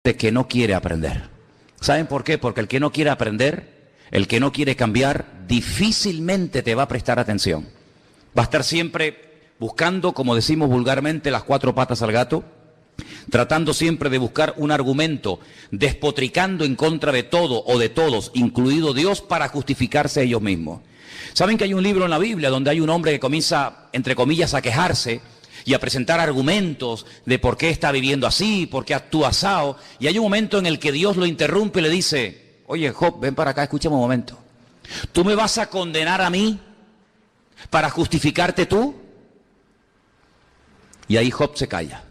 de que no quiere aprender. ¿Saben por qué? Porque el que no quiere aprender, el que no quiere cambiar, difícilmente te va a prestar atención. Va a estar siempre buscando, como decimos vulgarmente, las cuatro patas al gato, tratando siempre de buscar un argumento, despotricando en contra de todo o de todos, incluido Dios, para justificarse a ellos mismos. ¿Saben que hay un libro en la Biblia donde hay un hombre que comienza, entre comillas, a quejarse y a presentar argumentos de por qué está viviendo así, por qué actúa asao? Y hay un momento en el que Dios lo interrumpe y le dice: oye, Job, ven para acá, escúchame un momento. ¿Tú me vas a condenar a mí para justificarte tú? Y ahí Job se calla.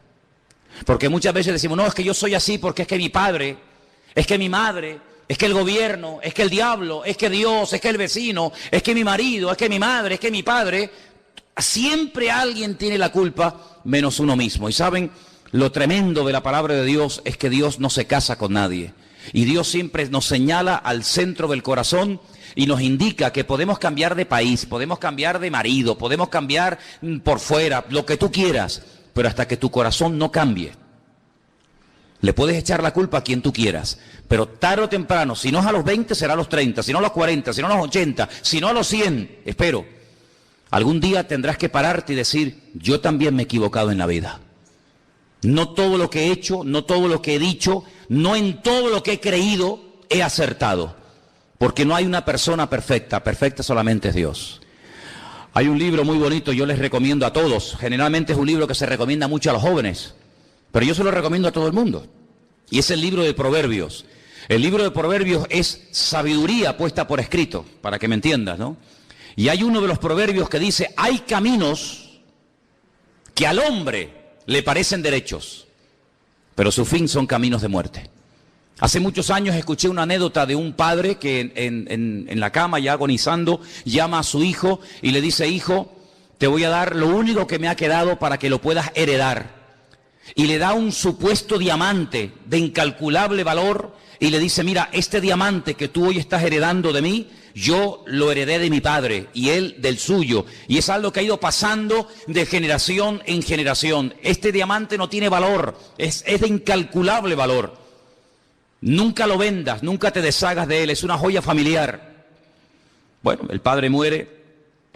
Porque muchas veces decimos: no, es que yo soy así porque es que mi padre, es que mi madre, es que el gobierno, es que el diablo, es que Dios, es que el vecino, es que mi marido, es que mi madre, es que mi padre. Siempre alguien tiene la culpa menos uno mismo. Y saben, lo tremendo de la palabra de Dios es que Dios no se casa con nadie. Y Dios siempre nos señala al centro del corazón y nos indica que podemos cambiar de país, podemos cambiar de marido, podemos cambiar por fuera, lo que tú quieras, pero hasta que tu corazón no cambie. Le puedes echar la culpa a quien tú quieras, pero tarde o temprano, si no es a los 20, será a los 30, si no a los 40, si no a los 80, si no a los 100, espero. Algún día tendrás que pararte y decir: yo también me he equivocado en la vida. No todo lo que he hecho, no todo lo que he dicho, no en todo lo que he creído he acertado. Porque no hay una persona perfecta, perfecta solamente es Dios. Hay un libro muy bonito, yo les recomiendo a todos. Generalmente es un libro que se recomienda mucho a los jóvenes, pero yo se lo recomiendo a todo el mundo. Y es el libro de Proverbios. El libro de Proverbios es sabiduría puesta por escrito, para que me entiendas, ¿no? Y hay uno de los proverbios que dice: hay caminos que al hombre le parecen derechos, pero su fin son caminos de muerte. Hace muchos años escuché una anécdota de un padre que en la cama, ya agonizando, llama a su hijo y le dice: hijo, te voy a dar lo único que me ha quedado para que lo puedas heredar. Y le da un supuesto diamante de incalculable valor y le dice: mira, este diamante que tú hoy estás heredando de mí, yo lo heredé de mi padre y él del suyo. Y es algo que ha ido pasando de generación en generación. Este diamante no tiene valor, es de incalculable valor. Nunca lo vendas, nunca te deshagas de él, es una joya familiar. Bueno, el padre muere,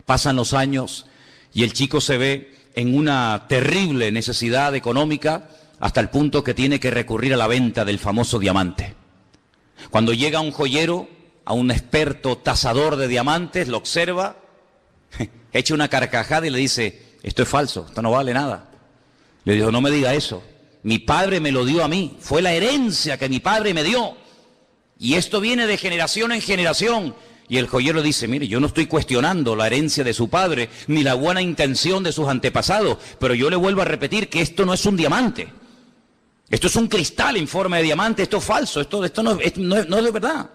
pasan los años y el chico se ve en una terrible necesidad económica hasta el punto que tiene que recurrir a la venta del famoso diamante. Cuando llega un joyero, a un experto tasador de diamantes, lo observa, echa una carcajada y le dice: esto es falso, esto no vale nada. Le dijo: no me diga eso, mi padre me lo dio a mí, fue la herencia que mi padre me dio, y esto viene de generación en generación. Y el joyero dice: mire, yo no estoy cuestionando la herencia de su padre, ni la buena intención de sus antepasados, pero yo le vuelvo a repetir que esto no es un diamante. Esto es un cristal en forma de diamante, esto es falso, esto no es de verdad.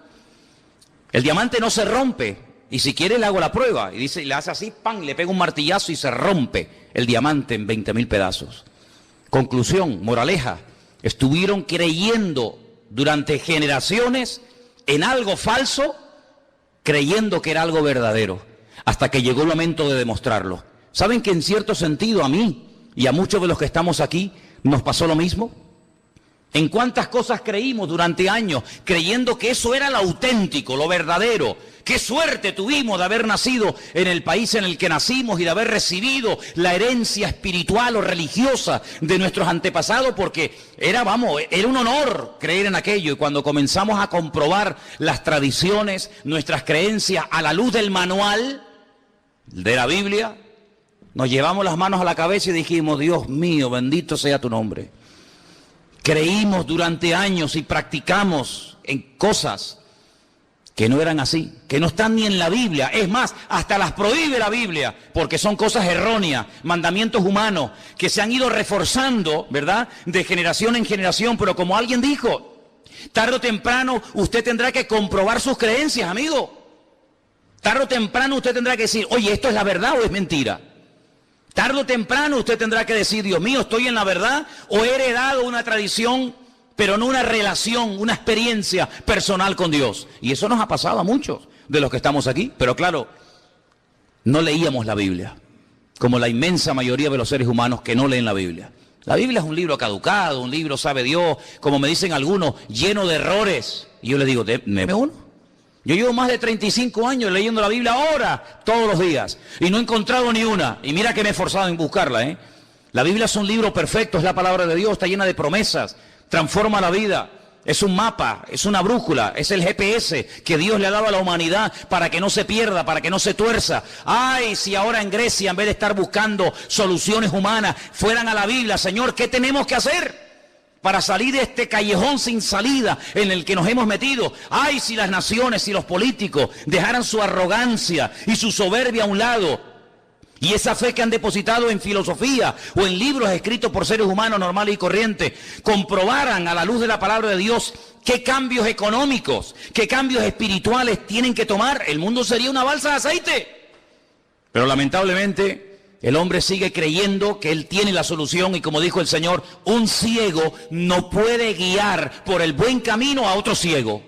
El diamante no se rompe, y si quiere le hago la prueba. Y dice, y le hace así, ¡pam!, le pega un martillazo y se rompe el diamante en 20.000 pedazos. Conclusión, moraleja: estuvieron creyendo durante generaciones en algo falso, creyendo que era algo verdadero, hasta que llegó el momento de demostrarlo. ¿Saben que en cierto sentido a mí y a muchos de los que estamos aquí nos pasó lo mismo? ¿En cuántas cosas creímos durante años, creyendo que eso era lo auténtico, lo verdadero? ¡Qué suerte tuvimos de haber nacido en el país en el que nacimos y de haber recibido la herencia espiritual o religiosa de nuestros antepasados! Porque era un honor creer en aquello. Y cuando comenzamos a comprobar las tradiciones, nuestras creencias a la luz del manual de la Biblia, nos llevamos las manos a la cabeza y dijimos: Dios mío, bendito sea tu nombre. Creímos durante años y practicamos en cosas que no eran así, que no están ni en la Biblia. Es más, hasta las prohíbe la Biblia, porque son cosas erróneas, mandamientos humanos, que se han ido reforzando, ¿verdad?, de generación en generación. Pero como alguien dijo, tarde o temprano usted tendrá que comprobar sus creencias, amigo. Tarde o temprano usted tendrá que decir: oye, ¿esto es la verdad o es mentira? Tarde o temprano usted tendrá que decir: Dios mío, ¿estoy en la verdad o he heredado una tradición, pero no una relación, una experiencia personal con Dios? Y eso nos ha pasado a muchos de los que estamos aquí. Pero claro, no leíamos la Biblia, como la inmensa mayoría de los seres humanos que no leen la Biblia. La Biblia es un libro caducado, un libro, sabe Dios, como me dicen algunos, lleno de errores. Y yo le digo, deme uno. Yo llevo más de 35 años leyendo la Biblia ahora, todos los días, y no he encontrado ni una. Y mira que me he esforzado en buscarla, ¿eh? La Biblia es un libro perfecto, es la palabra de Dios, está llena de promesas, transforma la vida. Es un mapa, es una brújula, es el GPS que Dios le ha dado a la humanidad para que no se pierda, para que no se tuerza. Ay, si ahora en Grecia, en vez de estar buscando soluciones humanas, fueran a la Biblia, Señor, ¿qué tenemos que hacer para salir de este callejón sin salida en el que nos hemos metido? Ay, si las naciones y los políticos dejaran su arrogancia y su soberbia a un lado, y esa fe que han depositado en filosofía o en libros escritos por seres humanos normales y corrientes, comprobaran a la luz de la palabra de Dios qué cambios económicos, qué cambios espirituales tienen que tomar, el mundo sería una balsa de aceite. Pero lamentablemente el hombre sigue creyendo que él tiene la solución y, como dijo el Señor, un ciego no puede guiar por el buen camino a otro ciego,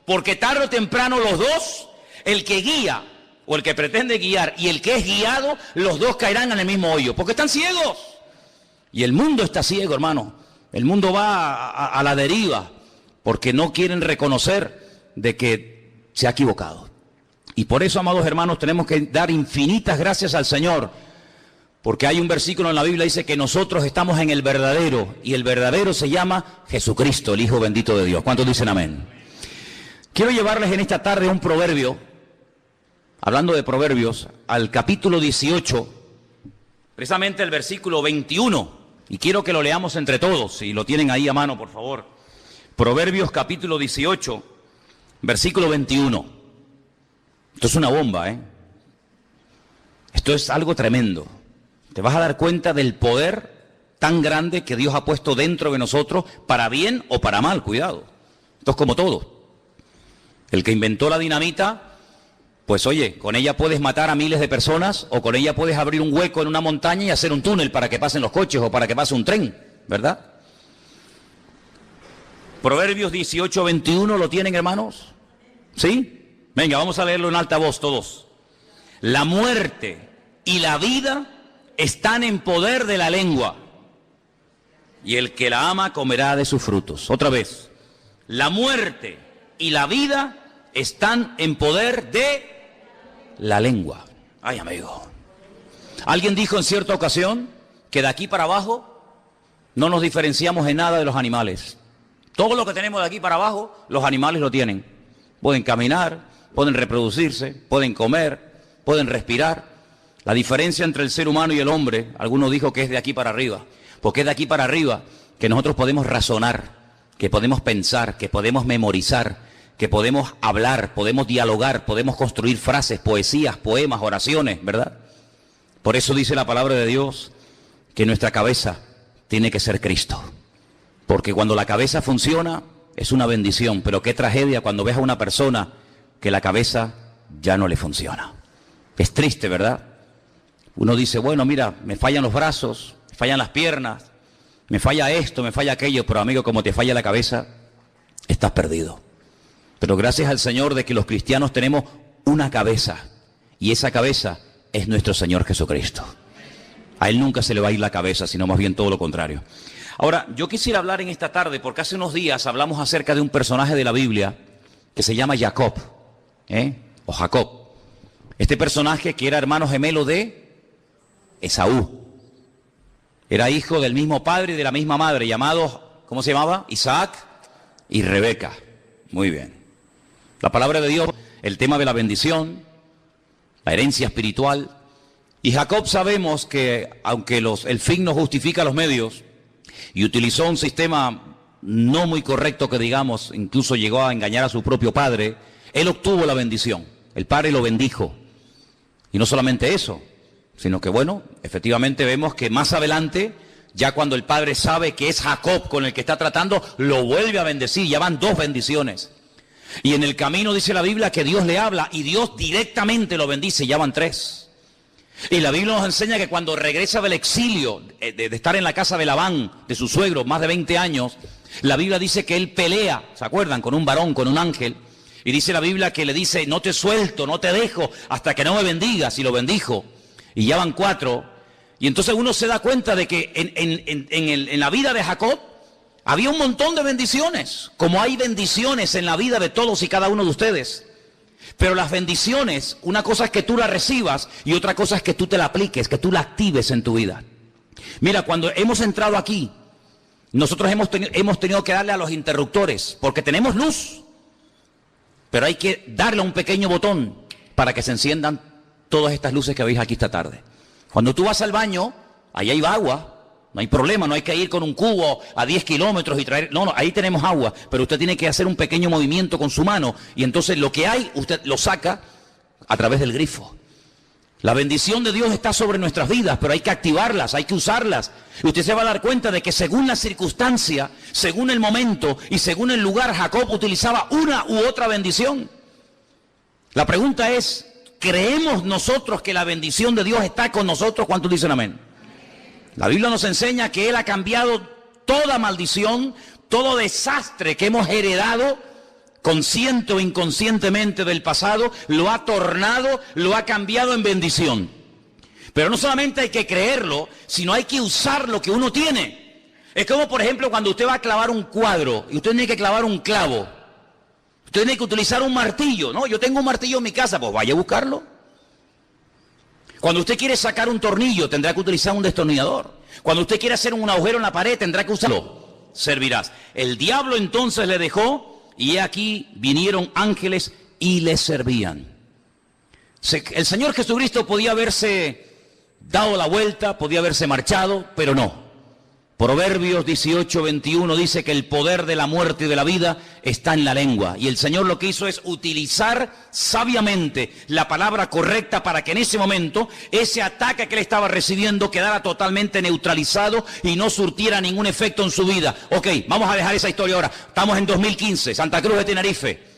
porque tarde o temprano los dos, el que guía o el que pretende guiar y el que es guiado, los dos caerán en el mismo hoyo, porque están ciegos. Y el mundo está ciego, hermano. El mundo va a la deriva, porque no quieren reconocer de que se ha equivocado. Y por eso, amados hermanos, tenemos que dar infinitas gracias al Señor, porque hay un versículo en la Biblia que dice que nosotros estamos en el verdadero, y el verdadero se llama Jesucristo, el Hijo bendito de Dios. ¿Cuántos dicen amén? Quiero llevarles en esta tarde un proverbio, hablando de proverbios, al capítulo 18, precisamente el versículo 21, y quiero que lo leamos entre todos, si lo tienen ahí a mano, por favor. Proverbios capítulo 18, versículo 21. Esto es una bomba, ¿eh? Esto es algo tremendo. Te vas a dar cuenta del poder tan grande que Dios ha puesto dentro de nosotros, para bien o para mal, cuidado. Esto es como todo. El que inventó la dinamita, pues oye, con ella puedes matar a miles de personas, o con ella puedes abrir un hueco en una montaña y hacer un túnel para que pasen los coches o para que pase un tren, ¿verdad? Proverbios 18, 21, ¿lo tienen, hermanos? ¿Sí? Venga, vamos a leerlo en alta voz todos. La muerte y la vida están en poder de la lengua, y el que la ama comerá de sus frutos. Otra vez. La muerte y la vida están en poder de la lengua. Ay, amigo. Alguien dijo en cierta ocasión que de aquí para abajo no nos diferenciamos en nada de los animales. Todo lo que tenemos de aquí para abajo, los animales lo tienen. Pueden caminar, pueden reproducirse, pueden comer, pueden respirar. La diferencia entre el ser humano y el hombre, algunos dijo que es de aquí para arriba, porque es de aquí para arriba que nosotros podemos razonar, que podemos pensar, que podemos memorizar, que podemos hablar, podemos dialogar, podemos construir frases, poesías, poemas, oraciones, ¿verdad? Por eso dice la palabra de Dios que nuestra cabeza tiene que ser Cristo. Porque cuando la cabeza funciona es una bendición, pero qué tragedia cuando ves a una persona que la cabeza ya no le funciona. Es triste, ¿verdad? Uno dice, bueno, mira, me fallan los brazos, me fallan las piernas, me falla esto, me falla aquello, pero amigo, como te falla la cabeza, estás perdido. Pero gracias al Señor de que los cristianos tenemos una cabeza, y esa cabeza es nuestro Señor Jesucristo. A Él nunca se le va a ir la cabeza, sino más bien todo lo contrario. Ahora, yo quisiera hablar en esta tarde, porque hace unos días hablamos acerca de un personaje de la Biblia que se llama Jacob, o Jacob. Este personaje que era hermano gemelo de Esaú. Era hijo del mismo padre y de la misma madre, llamados, ¿cómo se llamaba? Isaac y Rebeca. Muy bien. La palabra de Dios, el tema de la bendición, la herencia espiritual. Y Jacob sabemos que, aunque el fin no justifica los medios, y utilizó un sistema no muy correcto que digamos, incluso llegó a engañar a su propio padre, él obtuvo la bendición. El padre lo bendijo. Y no solamente eso, sino que bueno, efectivamente vemos que más adelante, ya cuando el padre sabe que es Jacob con el que está tratando, lo vuelve a bendecir, ya van 2 bendiciones. Y en el camino dice la Biblia que Dios le habla y Dios directamente lo bendice, ya van 3. Y la Biblia nos enseña que cuando regresa del exilio, de estar en la casa de Labán, de su suegro, más de 20 años, la Biblia dice que él pelea, ¿se acuerdan? Con un varón, con un ángel. Y dice la Biblia que le dice, no te suelto, no te dejo, hasta que no me bendigas, y lo bendijo. Y ya van 4, Y entonces uno se da cuenta de que en la vida de Jacob había un montón de bendiciones, como hay bendiciones en la vida de todos y cada uno de ustedes. Pero las bendiciones, una cosa es que tú las recibas y otra cosa es que tú te la apliques, que tú la actives en tu vida. Mira, cuando hemos entrado aquí, nosotros hemos tenido que darle a los interruptores, porque tenemos luz, pero hay que darle a un pequeño botón para que se enciendan todas estas luces que veis aquí esta tarde. Cuando tú vas al baño, ahí hay agua, no hay problema, no hay que ir con un cubo a 10 kilómetros y traer... No, ahí tenemos agua, pero usted tiene que hacer un pequeño movimiento con su mano y entonces lo que hay, usted lo saca a través del grifo. La bendición de Dios está sobre nuestras vidas, pero hay que activarlas, hay que usarlas. Y usted se va a dar cuenta de que según la circunstancia, según el momento y según el lugar, Jacob utilizaba una u otra bendición. La pregunta es, ¿creemos nosotros que la bendición de Dios está con nosotros? ¿Cuántos dicen amén? La Biblia nos enseña que Él ha cambiado toda maldición, todo desastre que hemos heredado, consciente o inconscientemente del pasado, lo ha tornado, lo ha cambiado en bendición. Pero no solamente hay que creerlo, sino hay que usar lo que uno tiene. Es como, por ejemplo, cuando usted va a clavar un cuadro y usted tiene que clavar un clavo. Usted tiene que utilizar un martillo. No, yo tengo un martillo en mi casa, pues vaya a buscarlo. Cuando usted quiere sacar un tornillo, tendrá que utilizar un destornillador. Cuando usted quiere hacer un agujero en la pared, tendrá que usarlo. Servirás. El diablo entonces le dejó, y aquí vinieron ángeles y le servían. El Señor Jesucristo podía haberse dado la vuelta, podía haberse marchado, pero no. Proverbios 18:21 dice que el poder de la muerte y de la vida está en la lengua. Y el Señor lo que hizo es utilizar sabiamente la palabra correcta para que en ese momento ese ataque que él estaba recibiendo quedara totalmente neutralizado y no surtiera ningún efecto en su vida. Ok, vamos a dejar esa historia ahora. Estamos en 2015, Santa Cruz de Tenerife.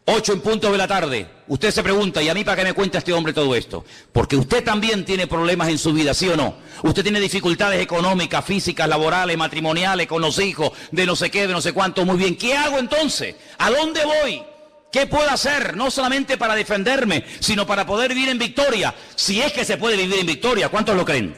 8:00 de la tarde. Usted se pregunta, ¿y a mí para qué me cuenta este hombre todo esto? Porque usted también tiene problemas en su vida, ¿sí o no? Usted tiene dificultades económicas, físicas, laborales, matrimoniales, con los hijos, de no sé qué, de no sé cuánto. Muy bien, ¿qué hago entonces? ¿A dónde voy? ¿Qué puedo hacer? No solamente para defenderme, sino para poder vivir en victoria. Si es que se puede vivir en victoria, ¿cuántos lo creen?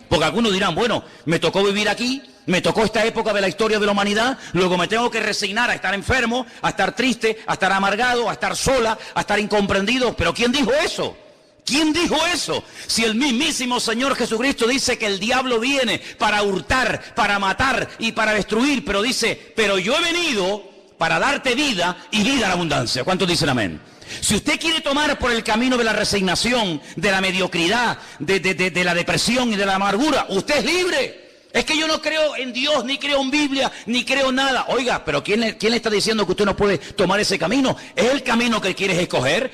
Porque algunos dirán, bueno, me tocó vivir aquí, me tocó esta época de la historia de la humanidad, luego me tengo que resignar a estar enfermo, a estar triste, a estar amargado, a estar sola, a estar incomprendido. ¿Pero quién dijo eso? ¿Quién dijo eso? Si el mismísimo Señor Jesucristo dice que el diablo viene para hurtar, para matar y para destruir, pero dice, pero yo he venido para darte vida y vida en abundancia. ¿Cuántos dicen amén? Si usted quiere tomar por el camino de la resignación, de la mediocridad, de la depresión y de la amargura, usted es libre. Es que yo no creo en Dios, ni creo en Biblia, ni creo en nada. Oiga, pero ¿quién le está diciendo que usted no puede tomar ese camino? Es el camino que quieres escoger,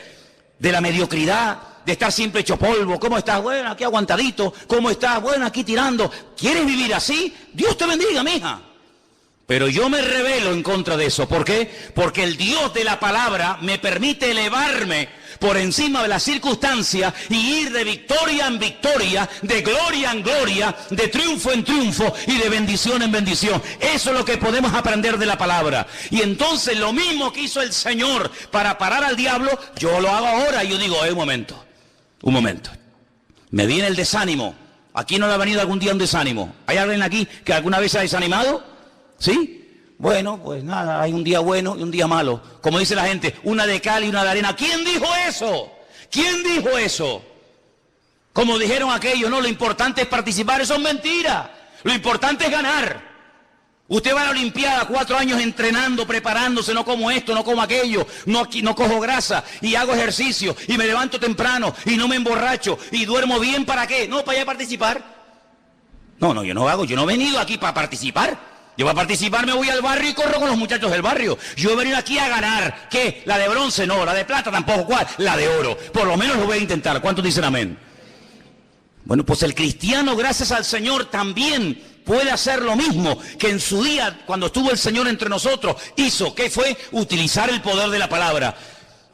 de la mediocridad, de estar siempre hecho polvo. ¿Cómo estás? Bueno, aquí aguantadito. ¿Cómo estás? Bueno, aquí tirando. ¿Quieres vivir así? Dios te bendiga, mija. Pero yo me rebelo en contra de eso. ¿Por qué? Porque el Dios de la palabra me permite elevarme por encima de las circunstancias y ir de victoria en victoria, de gloria en gloria, de triunfo en triunfo y de bendición en bendición. Eso es lo que podemos aprender de la palabra. Y entonces lo mismo que hizo el Señor para parar al diablo, yo lo hago ahora. Y yo digo, un momento. Me viene el desánimo. ¿Aquí no le ha venido algún día un desánimo? ¿Hay alguien aquí que alguna vez se ha desanimado? ¿Sí? Bueno, pues nada, hay un día bueno y un día malo. Como dice la gente, una de cal y una de arena. ¿Quién dijo eso? ¿Quién dijo eso? Como dijeron aquellos, no, lo importante es participar. Eso es mentira. Lo importante es ganar. Usted va a la Olimpiada 4 años entrenando, preparándose, no como esto, no como aquello, no cojo grasa y hago ejercicio y me levanto temprano y no me emborracho y duermo bien. ¿Para qué? No, para ir a participar. No, yo no he venido aquí para participar. Yo para participar me voy al barrio y corro con los muchachos del barrio. Yo he venido aquí a ganar. ¿Qué? ¿La de bronce? No. ¿La de plata? Tampoco. ¿Cuál? La de oro. Por lo menos lo voy a intentar. ¿Cuántos dicen amén? Bueno, pues el cristiano, gracias al Señor, también puede hacer lo mismo que en su día, cuando estuvo el Señor entre nosotros, hizo. ¿Qué fue? Utilizar el poder de la palabra.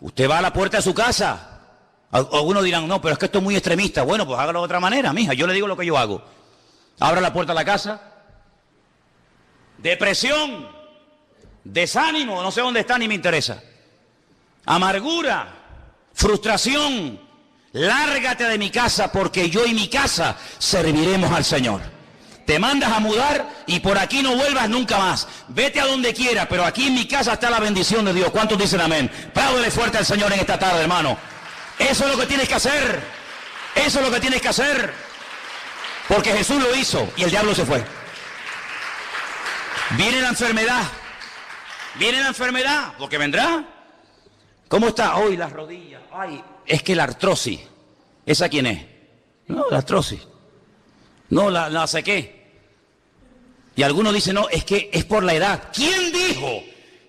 Usted va a la puerta de su casa. Algunos dirán, no, pero es que esto es muy extremista. Bueno, pues hágalo de otra manera, mija. Yo le digo lo que yo hago. Abra la puerta de la casa. Depresión, desánimo, no sé dónde está ni me interesa. Amargura, frustración, Lárgate de mi casa, porque yo y mi casa serviremos al Señor. Te mandas a mudar y por aquí no vuelvas nunca más. Vete a donde quiera, pero aquí en mi casa está la bendición de Dios. ¿Cuántos dicen amén? Apláudele fuerte al Señor en esta tarde, hermano. Eso es lo que tienes que hacer. Eso es lo que tienes que hacer. Porque Jesús lo hizo y el diablo se fue. Viene la enfermedad. Viene la enfermedad, porque vendrá. ¿Cómo está hoy las rodillas? Ay, es que la artrosis. ¿Esa quién es? No, la artrosis. No, la sé qué. Y algunos dicen, no, es que es por la edad. ¿Quién dijo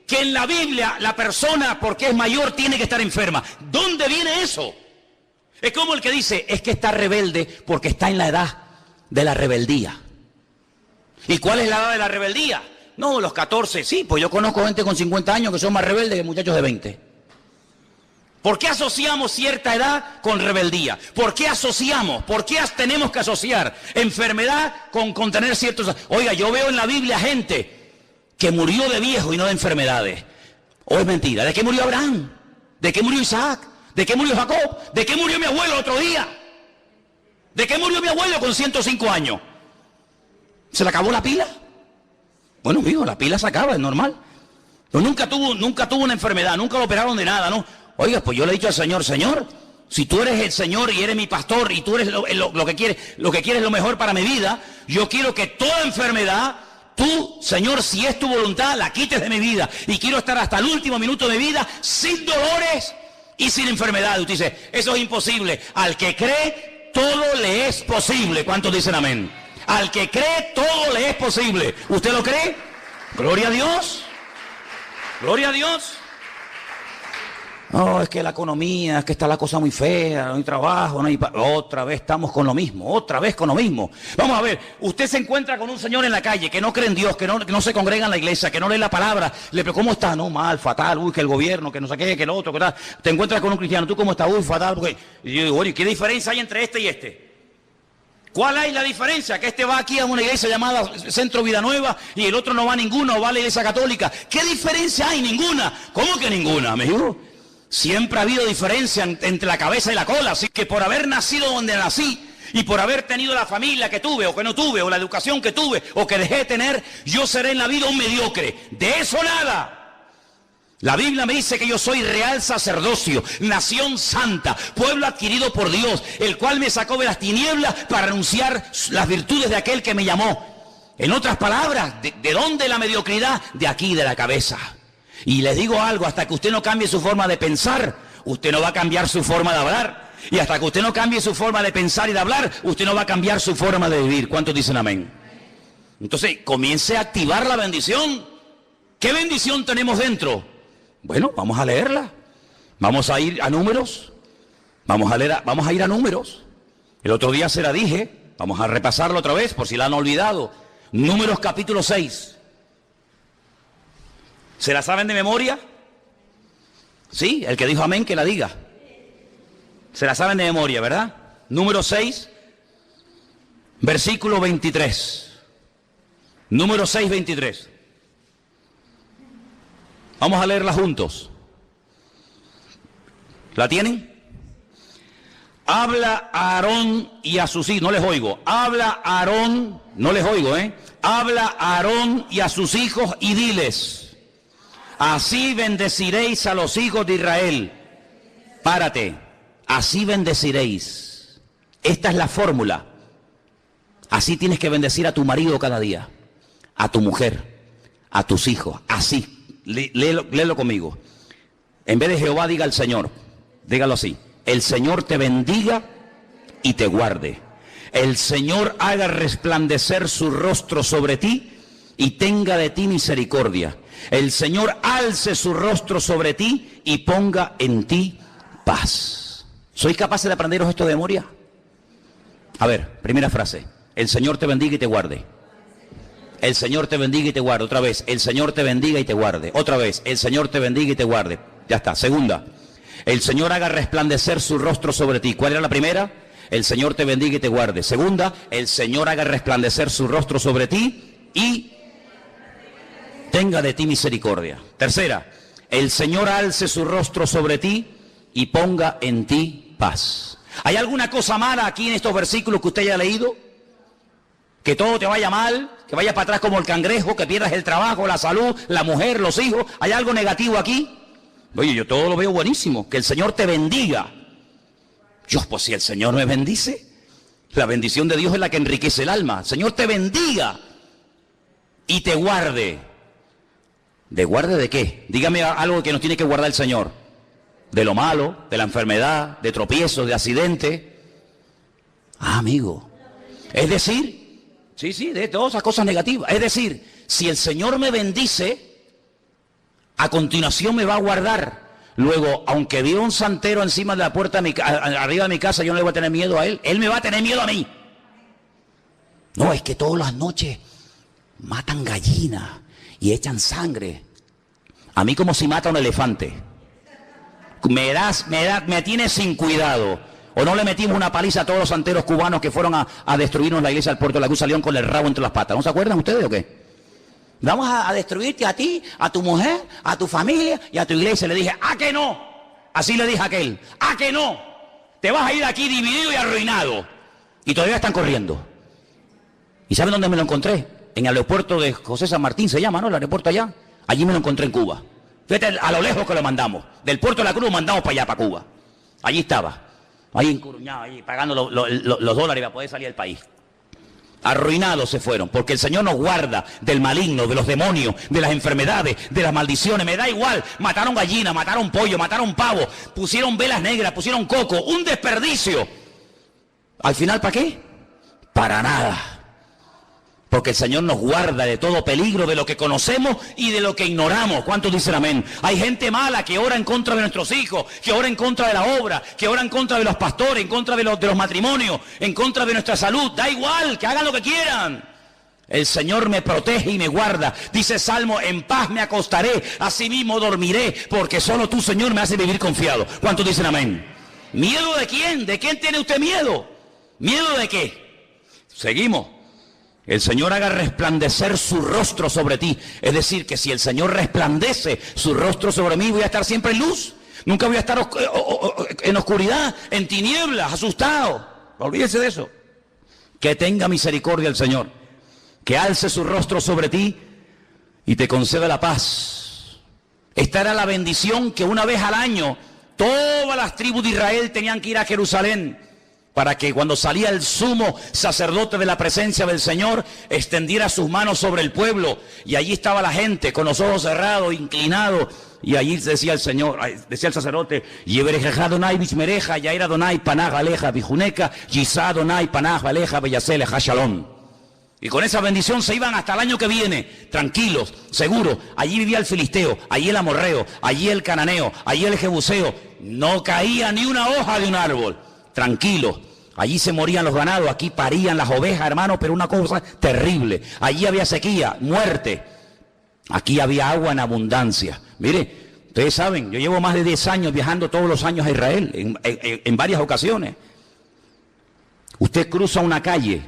que en la Biblia la persona, porque es mayor, tiene que estar enferma? ¿Dónde viene eso? Es como el que dice, es que está rebelde porque está en la edad de la rebeldía. ¿Y cuál es la edad de la rebeldía? No, los 14, sí, pues yo conozco gente con 50 años que son más rebeldes que muchachos de 20. ¿Por qué asociamos cierta edad con rebeldía? ¿Por qué asociamos? ¿Por qué tenemos que asociar enfermedad con tener ciertos... Oiga, yo veo en la Biblia gente que murió de viejo y no de enfermedades. ¿O es mentira? ¿De qué murió Abraham? ¿De qué murió Isaac? ¿De qué murió Jacob? ¿De qué murió mi abuelo otro día? ¿De qué murió mi abuelo con 105 años? ¿Se le acabó la pila? Bueno, hijo, la pila se acaba, es normal. Pero nunca tuvo una enfermedad, nunca lo operaron de nada, ¿no? Oiga, pues yo le he dicho al Señor, Señor, si tú eres el Señor y eres mi pastor y tú eres lo que quieres lo mejor para mi vida, yo quiero que toda enfermedad, tú, Señor, si es tu voluntad, la quites de mi vida. Y quiero estar hasta el último minuto de mi vida sin dolores y sin enfermedad. Y usted dice, eso es imposible. Al que cree, todo le es posible. ¿Cuántos dicen amén? Al que cree, todo le es posible. ¿Usted lo cree? Gloria a Dios. Gloria a Dios. No, es que la economía, es que está la cosa muy fea, no hay trabajo, no hay... Otra vez estamos con lo mismo, otra vez con lo mismo. Vamos a ver, usted se encuentra con un señor en la calle que no cree en Dios, que no se congrega en la iglesia, que no lee la palabra. Le pregunta, ¿cómo está? No, mal, fatal, uy, que el gobierno, que no sé qué, que el otro, que tal. Te encuentras con un cristiano, ¿tú cómo estás? Uy, fatal, porque... Y yo digo, oye, ¿qué diferencia hay entre este y este? ¿Cuál hay la diferencia? Que este va aquí a una iglesia llamada Centro Vida Nueva y el otro no va a ninguna o va a la iglesia católica. ¿Qué diferencia hay? Ninguna. ¿Cómo que ninguna? Me dijo. Siempre ha habido diferencia entre la cabeza y la cola, así que por haber nacido donde nací y por haber tenido la familia que tuve o que no tuve o la educación que tuve o que dejé de tener, yo seré en la vida un mediocre. De eso nada. La Biblia me dice que yo soy real sacerdocio, nación santa, pueblo adquirido por Dios, el cual me sacó de las tinieblas para anunciar las virtudes de aquel que me llamó. En otras palabras, ¿de dónde la mediocridad? De aquí, de la cabeza. Y les digo algo, hasta que usted no cambie su forma de pensar, usted no va a cambiar su forma de hablar. Y hasta que usted no cambie su forma de pensar y de hablar, usted no va a cambiar su forma de vivir. ¿Cuántos dicen amén? Entonces, comience a activar la bendición. ¿Qué bendición tenemos dentro? Bueno, vamos a leerla. Vamos a ir a Números. Vamos a ir a Números. El otro día se la dije. Vamos a repasarlo otra vez, por si la han olvidado. Números capítulo 6. ¿Se la saben de memoria? Sí, el que dijo amén, que la diga. Se la saben de memoria, ¿verdad? Número 6, versículo 23. Número 6, 23. Vamos a leerla juntos. ¿La tienen? Habla a Aarón y a sus hijos. No les oigo. Habla a Aarón, no les oigo, Habla a Aarón y a sus hijos y diles: así bendeciréis a los hijos de Israel. Párate. Así bendeciréis. Esta es la fórmula. Así tienes que bendecir a tu marido cada día, a tu mujer, a tus hijos. Así. Léelo conmigo. En vez de Jehová, diga el Señor. Dígalo así. El Señor te bendiga y te guarde. El Señor haga resplandecer su rostro sobre ti y tenga de ti misericordia. El Señor alce su rostro sobre ti y ponga en ti paz. ¿Sois capaces de aprenderos esto de memoria? A ver, primera frase. El Señor te bendiga y te guarde. El Señor te bendiga y te guarde. Otra vez. El Señor te bendiga y te guarde. Otra vez. El Señor te bendiga y te guarde. Ya está. Segunda. El Señor haga resplandecer su rostro sobre ti. ¿Cuál era la primera? El Señor te bendiga y te guarde. Segunda. El Señor haga resplandecer su rostro sobre ti y tenga de ti misericordia. Tercera, el Señor alce su rostro sobre ti y ponga en ti paz. ¿Hay alguna cosa mala aquí en estos versículos que usted haya leído? Que todo te vaya mal, que vayas para atrás como el cangrejo, que pierdas el trabajo, la salud, la mujer, los hijos. ¿Hay algo negativo aquí? Oye, yo todo lo veo buenísimo. Que el Señor te bendiga. Dios, pues si el Señor me bendice, la bendición de Dios es la que enriquece el alma. El Señor te bendiga y te guarde. ¿De guarde de qué? Dígame algo que nos tiene que guardar el Señor. De lo malo, de la enfermedad, de tropiezos, de accidentes. Ah, amigo. Es decir, sí, de todas esas cosas negativas. Es decir, si el Señor me bendice, a continuación me va a guardar. Luego, aunque viva un santero encima de la puerta arriba de mi casa, yo no le voy a tener miedo a él. Él me va a tener miedo a mí. No, es que todas las noches matan gallinas y echan sangre. A mí como si mata un elefante. Me tiene sin cuidado. ¿O no le metimos una paliza a todos los santeros cubanos que fueron a destruirnos la iglesia del Puerto de la Cruz, salieron con el rabo entre las patas? ¿No se acuerdan ustedes o qué? Vamos a destruirte a ti, a tu mujer, a tu familia y a tu iglesia. Le dije, ¿a que no? Así le dije a aquel, ¿a que no? Te vas a ir de aquí dividido y arruinado. Y todavía están corriendo. ¿Y saben dónde me lo encontré? En el aeropuerto de José San Martín, se llama, ¿no? El aeropuerto allá. Allí me lo encontré en Cuba. Fíjate a lo lejos que lo mandamos. Del Puerto de la Cruz lo mandamos para allá, para Cuba. Allí estaba. Ahí encuruñado, ahí pagando los dólares para poder salir del país. Arruinados se fueron, porque el Señor nos guarda del maligno, de los demonios, de las enfermedades, de las maldiciones. Me da igual, mataron gallina, mataron pollo, mataron pavo, pusieron velas negras, pusieron coco, un desperdicio. Al final, ¿para qué? Para nada. Porque el Señor nos guarda de todo peligro, de lo que conocemos y de lo que ignoramos. ¿Cuántos dicen amén? Hay gente mala que ora en contra de nuestros hijos, que ora en contra de la obra, que ora en contra de los pastores, en contra de los matrimonios, en contra de nuestra salud. Da igual, que hagan lo que quieran. El Señor me protege y me guarda. Dice Salmo, en paz me acostaré, asimismo dormiré, porque solo tú, Señor, me haces vivir confiado. ¿Cuántos dicen amén? ¿Miedo de quién? ¿De quién tiene usted miedo? ¿Miedo de qué? Seguimos. El Señor haga resplandecer su rostro sobre ti. Es decir, que si el Señor resplandece su rostro sobre mí, voy a estar siempre en luz. Nunca voy a estar en oscuridad, en tinieblas, asustado. Olvídese de eso. Que tenga misericordia el Señor. Que alce su rostro sobre ti y te conceda la paz. Esta era la bendición que una vez al año todas las tribus de Israel tenían que ir a Jerusalén, para que cuando salía el sumo sacerdote de la presencia del Señor, extendiera sus manos sobre el pueblo, y allí estaba la gente con los ojos cerrados, inclinados, y allí decía el Señor, decía el sacerdote, Yebereja Donai Bishmereja, Yaira Donai Panaj Aleja Bijuneca, Yisá Donai Panaj Aleja Beyasele Hashalom. Y con esa bendición se iban hasta el año que viene, tranquilos, seguros. Allí vivía el filisteo, allí el amorreo, allí el cananeo, allí el jebuseo. No caía ni una hoja de un árbol. Tranquilos, allí se morían los ganados, aquí parían las ovejas, hermano, pero una cosa terrible. Allí había sequía, muerte. Aquí había agua en abundancia. Mire, ustedes saben, yo llevo más de 10 años viajando todos los años a Israel, en varias ocasiones. Usted cruza una calle,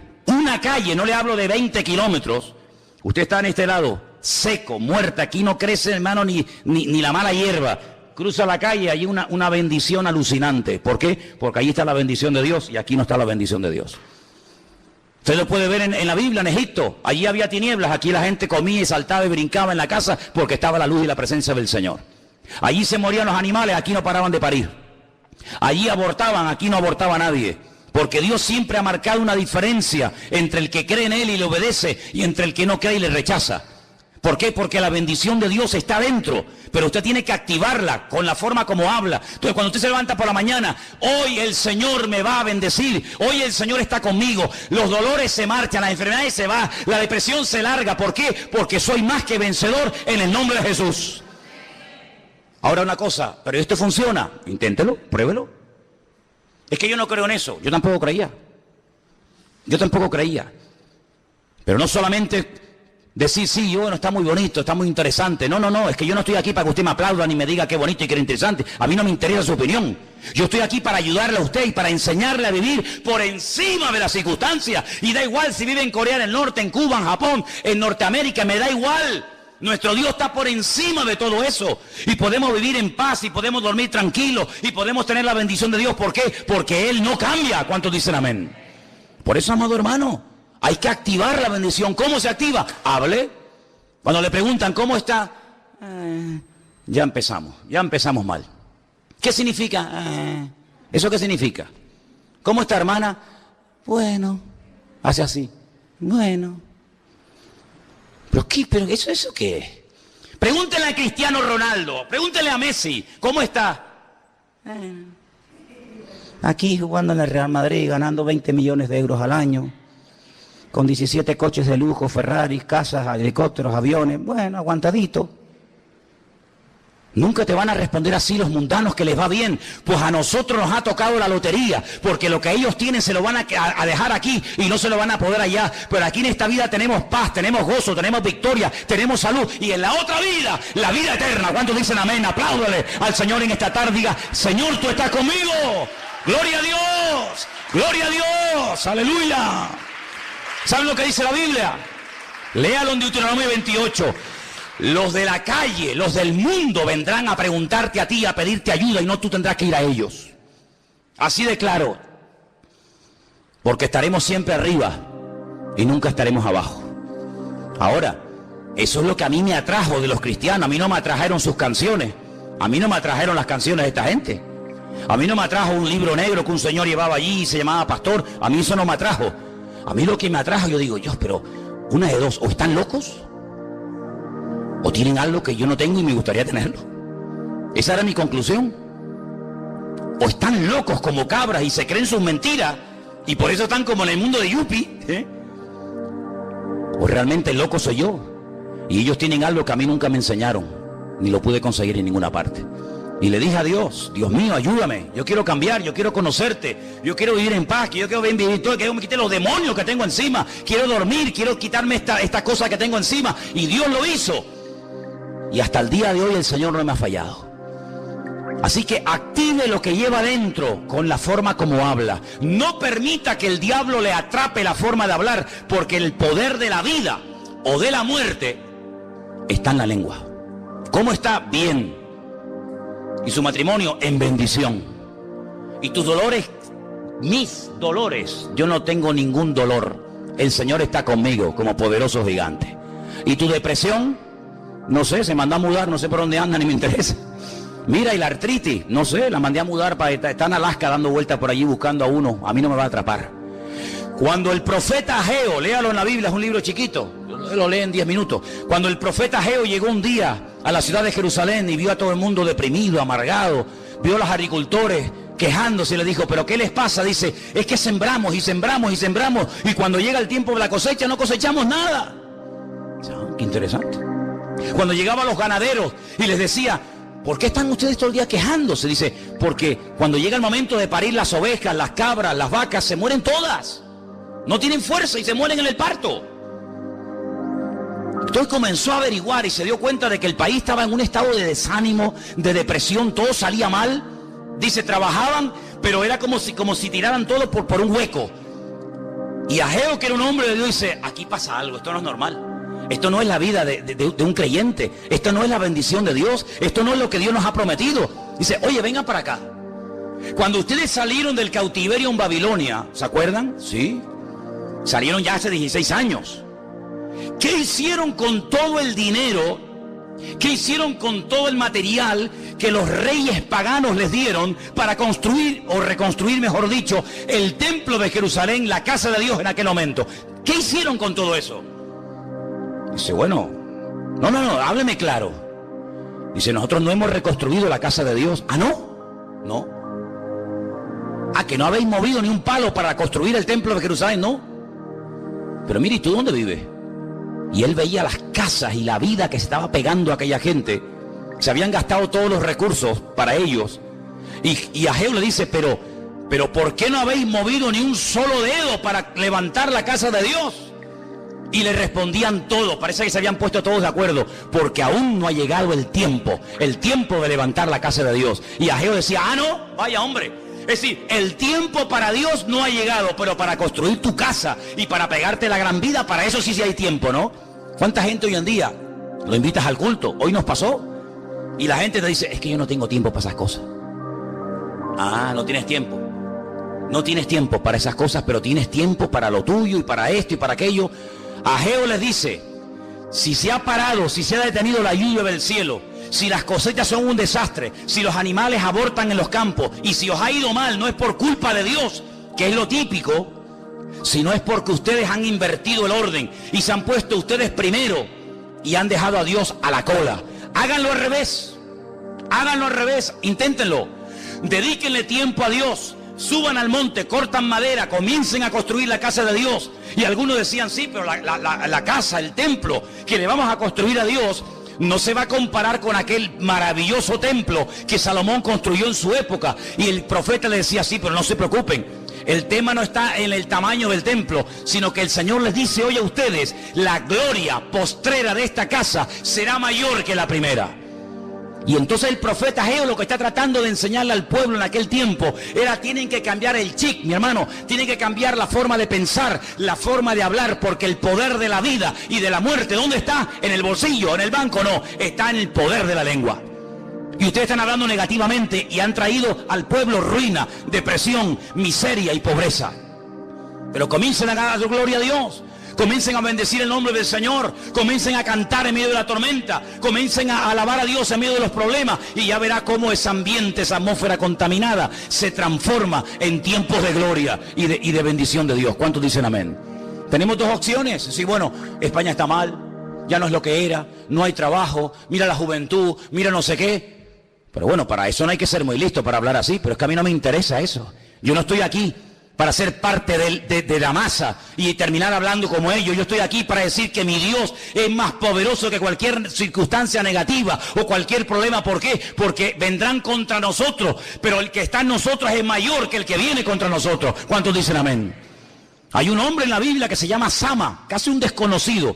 no le hablo de 20 kilómetros. Usted está en este lado, seco, muerta, aquí no crece, hermano, ni la mala hierba. Cruza la calle, hay una bendición alucinante. ¿Por qué? Porque ahí está la bendición de Dios y aquí no está la bendición de Dios. Usted lo puede ver en la Biblia, en Egipto. Allí había tinieblas, aquí la gente comía y saltaba y brincaba en la casa porque estaba la luz y la presencia del Señor. Allí se morían los animales, aquí no paraban de parir. Allí abortaban, aquí no abortaba nadie. Porque Dios siempre ha marcado una diferencia entre el que cree en Él y le obedece y entre el que no cree y le rechaza. ¿Por qué? Porque la bendición de Dios está dentro, pero usted tiene que activarla con la forma como habla. Entonces, cuando usted se levanta por la mañana, hoy el Señor me va a bendecir, hoy el Señor está conmigo, los dolores se marchan, las enfermedades se van, la depresión se larga. ¿Por qué? Porque soy más que vencedor en el nombre de Jesús. Ahora una cosa, pero esto funciona, inténtelo, pruébelo. Es que yo no creo en eso, yo tampoco creía. Pero no solamente decir, sí, bueno, está muy bonito, está muy interesante. No, es que yo no estoy aquí para que usted me aplauda ni me diga qué bonito y qué interesante. A mí no me interesa su opinión. Yo estoy aquí para ayudarle a usted y para enseñarle a vivir por encima de las circunstancias. Y da igual si vive en Corea del Norte, en Cuba, en Japón, en Norteamérica, me da igual. Nuestro Dios está por encima de todo eso. Y podemos vivir en paz y podemos dormir tranquilos y podemos tener la bendición de Dios. ¿Por qué? Porque Él no cambia. ¿Cuántos dicen amén? Por eso, amado hermano, hay que activar la bendición. ¿Cómo se activa? Hable. Cuando le preguntan ¿cómo está? Ya empezamos mal. ¿Qué significa? ¿Eso qué significa? ¿Cómo está, hermana? Bueno, hace así. Bueno. ¿Pero qué? ¿Pero eso qué es? Pregúntele a Cristiano Ronaldo, pregúntele a Messi, ¿cómo está? Aquí jugando en el Real Madrid, ganando 20 millones de euros al año, con 17 coches de lujo, Ferraris, casas, helicópteros, aviones, bueno, aguantadito. Nunca te van a responder así los mundanos que les va bien, pues a nosotros nos ha tocado la lotería, porque lo que ellos tienen se lo van a dejar aquí y no se lo van a poder allá, pero aquí en esta vida tenemos paz, tenemos gozo, tenemos victoria, tenemos salud, y en la otra vida, la vida eterna. ¿Cuántos dicen amén? Apláudale al Señor en esta tarde, diga, Señor, tú estás conmigo, gloria a Dios, aleluya. ¿Saben lo que dice la Biblia? Léalo en Deuteronomio 28. Los de la calle, los del mundo vendrán a preguntarte a ti, a pedirte ayuda, y no tú tendrás que ir a ellos. Así de claro. Porque estaremos siempre arriba y nunca estaremos abajo. Ahora, eso es lo que a mí me atrajo de los cristianos. A mí no me atrajeron sus canciones. A mí no me atrajeron las canciones de esta gente. A mí no me atrajo un libro negro que un señor llevaba allí y se llamaba pastor. A mí eso no me atrajo. A mí lo que me atrajo, yo digo, Dios, pero una de dos, o están locos o tienen algo que yo no tengo y me gustaría tenerlo. Esa era mi conclusión. O están locos como cabras y se creen sus mentiras y por eso están como en el mundo de Yupi, o realmente loco soy yo y ellos tienen algo que a mí nunca me enseñaron ni lo pude conseguir en ninguna parte. Y le dije a Dios, Dios mío, ayúdame, yo quiero cambiar, yo quiero conocerte, yo quiero vivir en paz, yo quiero vivir todo, que me quite los demonios que tengo encima, quiero dormir, quiero quitarme esta cosa que tengo encima. Y Dios lo hizo. Y hasta el día de hoy el Señor no me ha fallado. Así que active lo que lleva dentro con la forma como habla. No permita que el diablo le atrape la forma de hablar, porque el poder de la vida o de la muerte está en la lengua. ¿Cómo está? Bien. Y su matrimonio en bendición. Y tus dolores, mis dolores, yo no tengo ningún dolor. El Señor está conmigo como poderoso gigante. Y tu depresión, no sé, se mandó a mudar, no sé por dónde anda, ni me interesa. Mira, y la artritis, no sé, la mandé a mudar, está en Alaska dando vueltas por allí buscando a uno. A mí no me va a atrapar. Cuando el profeta Ageo, léalo en la Biblia, es un libro chiquito, lo lee en 10 minutos. Cuando el profeta Ageo llegó un día a la ciudad de Jerusalén y vio a todo el mundo deprimido, amargado, vio a los agricultores quejándose y le dijo, ¿pero qué les pasa? Dice, es que sembramos y sembramos y sembramos y cuando llega el tiempo de la cosecha no cosechamos nada. Qué interesante. Cuando llegaban los ganaderos y les decía, ¿por qué están ustedes todo el día quejándose? Dice, porque cuando llega el momento de parir las ovejas, las cabras, las vacas, se mueren todas. No tienen fuerza y se mueren en el parto. Entonces comenzó a averiguar y se dio cuenta de que el país estaba en un estado de desánimo, de depresión, todo salía mal. Dice, trabajaban, pero era como si tiraran todo por un hueco. Y Ageo, que era un hombre de Dios, dice, aquí pasa algo, esto no es normal. Esto no es la vida de un creyente. Esto no es la bendición de Dios. Esto no es lo que Dios nos ha prometido. Dice, oye, vengan para acá. Cuando ustedes salieron del cautiverio en Babilonia, ¿se acuerdan? Sí. Salieron ya hace 16 años. ¿Qué hicieron con todo el dinero? ¿Qué hicieron con todo el material que los reyes paganos les dieron para construir, o reconstruir, mejor dicho, el templo de Jerusalén, la casa de Dios en aquel momento? ¿Qué hicieron con todo eso? Dice, bueno, no, hábleme claro. Dice, nosotros no hemos reconstruido la casa de Dios. ¿Ah, no? No. ¿Ah, que no habéis movido ni un palo para construir el templo de Jerusalén? No. Pero mire, ¿y tú dónde vives? Y él veía las casas y la vida que se estaba pegando a aquella gente. Se habían gastado todos los recursos para ellos. Y Ageo le dice, pero ¿por qué no habéis movido ni un solo dedo para levantar la casa de Dios? Y le respondían todos, parece que se habían puesto todos de acuerdo, porque aún no ha llegado el tiempo de levantar la casa de Dios. Y Ageo decía, ah, no, vaya hombre. Es decir, el tiempo para Dios no ha llegado, pero para construir tu casa y para pegarte la gran vida, para eso sí hay tiempo, ¿no? ¿Cuánta gente hoy en día Lo invitas al culto. Hoy nos pasó. Y la gente te dice, es que yo no tengo tiempo para esas cosas. Ah, no tienes tiempo. No tienes tiempo para esas cosas, pero tienes tiempo para lo tuyo y para esto y para aquello. Ageo les dice, si se ha parado, si se ha detenido la lluvia del cielo, si las cosechas son un desastre, si los animales abortan en los campos y si os ha ido mal, no es por culpa de Dios, que es lo típico, sino es porque ustedes han invertido el orden y se han puesto ustedes primero y han dejado a Dios a la cola. Háganlo al revés, inténtenlo, dedíquenle tiempo a Dios. Suban al monte, cortan madera, comiencen a construir la casa de Dios. Y algunos decían, sí, pero la casa, el templo que le vamos a construir a Dios no se va a comparar con aquel maravilloso templo que Salomón construyó en su época. Y el profeta le decía, sí, pero no se preocupen, el tema no está en el tamaño del templo, sino que el Señor les dice hoy a ustedes, la gloria postrera de esta casa será mayor que la primera. Y entonces el profeta Ageo lo que está tratando de enseñarle al pueblo en aquel tiempo era, tienen que cambiar el chip, mi hermano, tienen que cambiar la forma de pensar, la forma de hablar, porque el poder de la vida y de la muerte, ¿dónde está? ¿En el bolsillo? ¿En el banco? No, está en el poder de la lengua. Y ustedes están hablando negativamente y han traído al pueblo ruina, depresión, miseria y pobreza. Pero comiencen a dar gloria a Dios. Comiencen a bendecir el nombre del Señor, comiencen a cantar en medio de la tormenta, comiencen a alabar a Dios en medio de los problemas y ya verá cómo ese ambiente, esa atmósfera contaminada se transforma en tiempos de gloria y de bendición de Dios. ¿Cuántos dicen amén? Tenemos dos opciones. Sí, bueno, España está mal, ya no es lo que era, no hay trabajo, mira la juventud, mira no sé qué. Pero bueno, para eso no hay que ser muy listo para hablar así, pero es que a mí no me interesa eso. Yo no estoy aquí para ser parte de la masa y terminar hablando como ellos. Yo estoy aquí para decir que mi Dios es más poderoso que cualquier circunstancia negativa o cualquier problema. ¿Por qué? Porque vendrán contra nosotros, pero el que está en nosotros es mayor que el que viene contra nosotros. ¿Cuántos dicen amén? Hay un hombre en la Biblia que se llama Sama, casi un desconocido.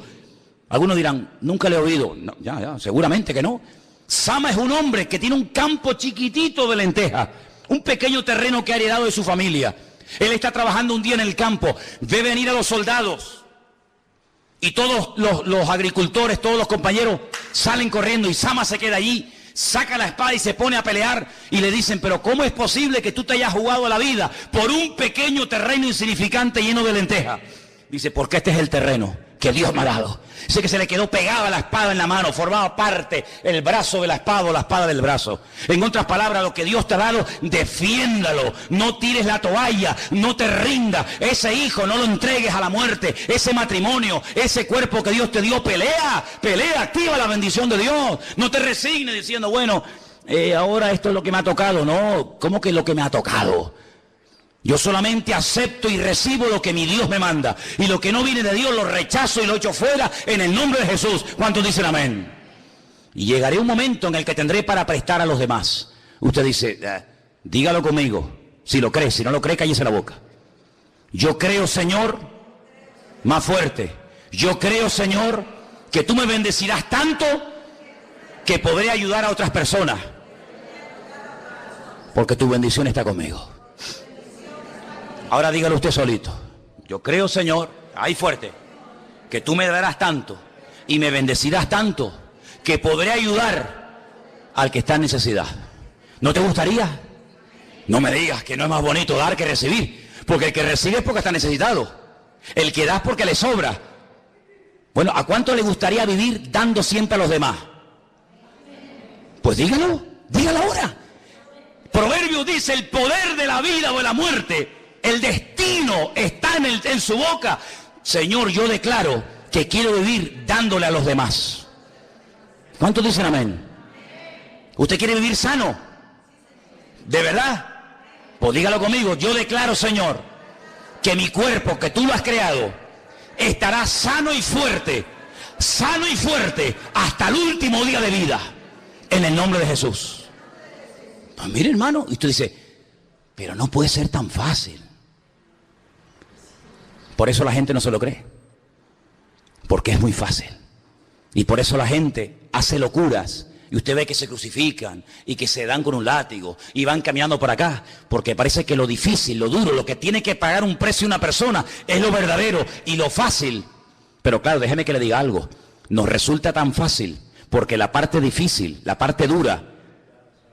Algunos dirán, nunca le he oído. No, ya, seguramente que no. Sama es un hombre que tiene un campo chiquitito de lentejas, un pequeño terreno que ha heredado de su familia. Él está trabajando un día en el campo, ve venir a los soldados y todos los agricultores, todos los compañeros salen corriendo y Sama se queda allí, saca la espada y se pone a pelear y le dicen, pero ¿cómo es posible que tú te hayas jugado la vida por un pequeño terreno insignificante lleno de lentejas? Dice, porque este es el terreno que Dios me ha dado. Dice que se le quedó pegada la espada en la mano, formaba parte el brazo de la espada o la espada del brazo. En otras palabras, lo que Dios te ha dado, defiéndalo, no tires la toalla, no te rindas. Ese hijo no lo entregues a la muerte, ese matrimonio, ese cuerpo que Dios te dio, pelea, activa la bendición de Dios. No te resignes diciendo, bueno, ahora esto es lo que me ha tocado. No, ¿cómo que lo que me ha tocado? Yo solamente acepto y recibo lo que mi Dios me manda. Y lo que no viene de Dios lo rechazo y lo echo fuera en el nombre de Jesús. ¿Cuántos dicen amén? Y llegaré un momento en el que tendré para prestar a los demás. Usted dice, dígalo conmigo. Si lo cree, si no lo cree, cállese la boca. Yo creo, Señor, más fuerte. Yo creo, Señor, que tú me bendecirás tanto que podré ayudar a otras personas. Porque tu bendición está conmigo. Ahora dígalo usted solito. Yo creo, Señor, ahí fuerte, que tú me darás tanto y me bendecirás tanto que podré ayudar al que está en necesidad. ¿No te gustaría? No me digas que no es más bonito dar que recibir, porque el que recibe es porque está necesitado. El que da es porque le sobra. Bueno, ¿a cuánto le gustaría vivir dando siempre a los demás? Pues dígalo ahora. Proverbio dice, el poder de la vida o de la muerte, el destino está en su boca. Señor, yo declaro que quiero vivir dándole a los demás. ¿Cuántos dicen amén? ¿Usted quiere vivir sano? ¿De verdad? Pues dígalo conmigo. Yo declaro, Señor, que mi cuerpo, que tú lo has creado, estará sano y fuerte hasta el último día de vida, en el nombre de Jesús. Pues mire, hermano, y usted dice, pero no puede ser tan fácil. Por eso la gente no se lo cree, porque es muy fácil. Y por eso la gente hace locuras, y usted ve que se crucifican, y que se dan con un látigo, y van caminando por acá, porque parece que lo difícil, lo duro, lo que tiene que pagar un precio una persona, es lo verdadero y lo fácil. Pero claro, déjeme que le diga algo, nos resulta tan fácil, porque la parte difícil, la parte dura,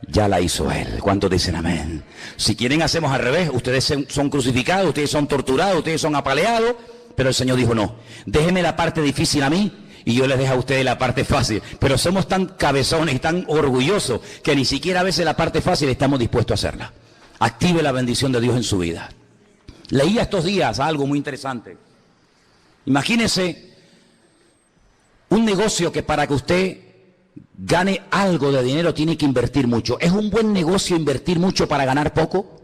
ya la hizo Él. ¿Cuántos dicen amén? Si quieren hacemos al revés, ustedes son crucificados, ustedes son torturados, ustedes son apaleados, pero el Señor dijo no, déjenme la parte difícil a mí y yo les dejo a ustedes la parte fácil. Pero somos tan cabezones y tan orgullosos que ni siquiera a veces la parte fácil estamos dispuestos a hacerla. Active la bendición de Dios en su vida. Leía estos días algo muy interesante. Imagínese un negocio que para que usted gane algo de dinero tiene que invertir mucho. ¿Es un buen negocio invertir mucho para ganar poco?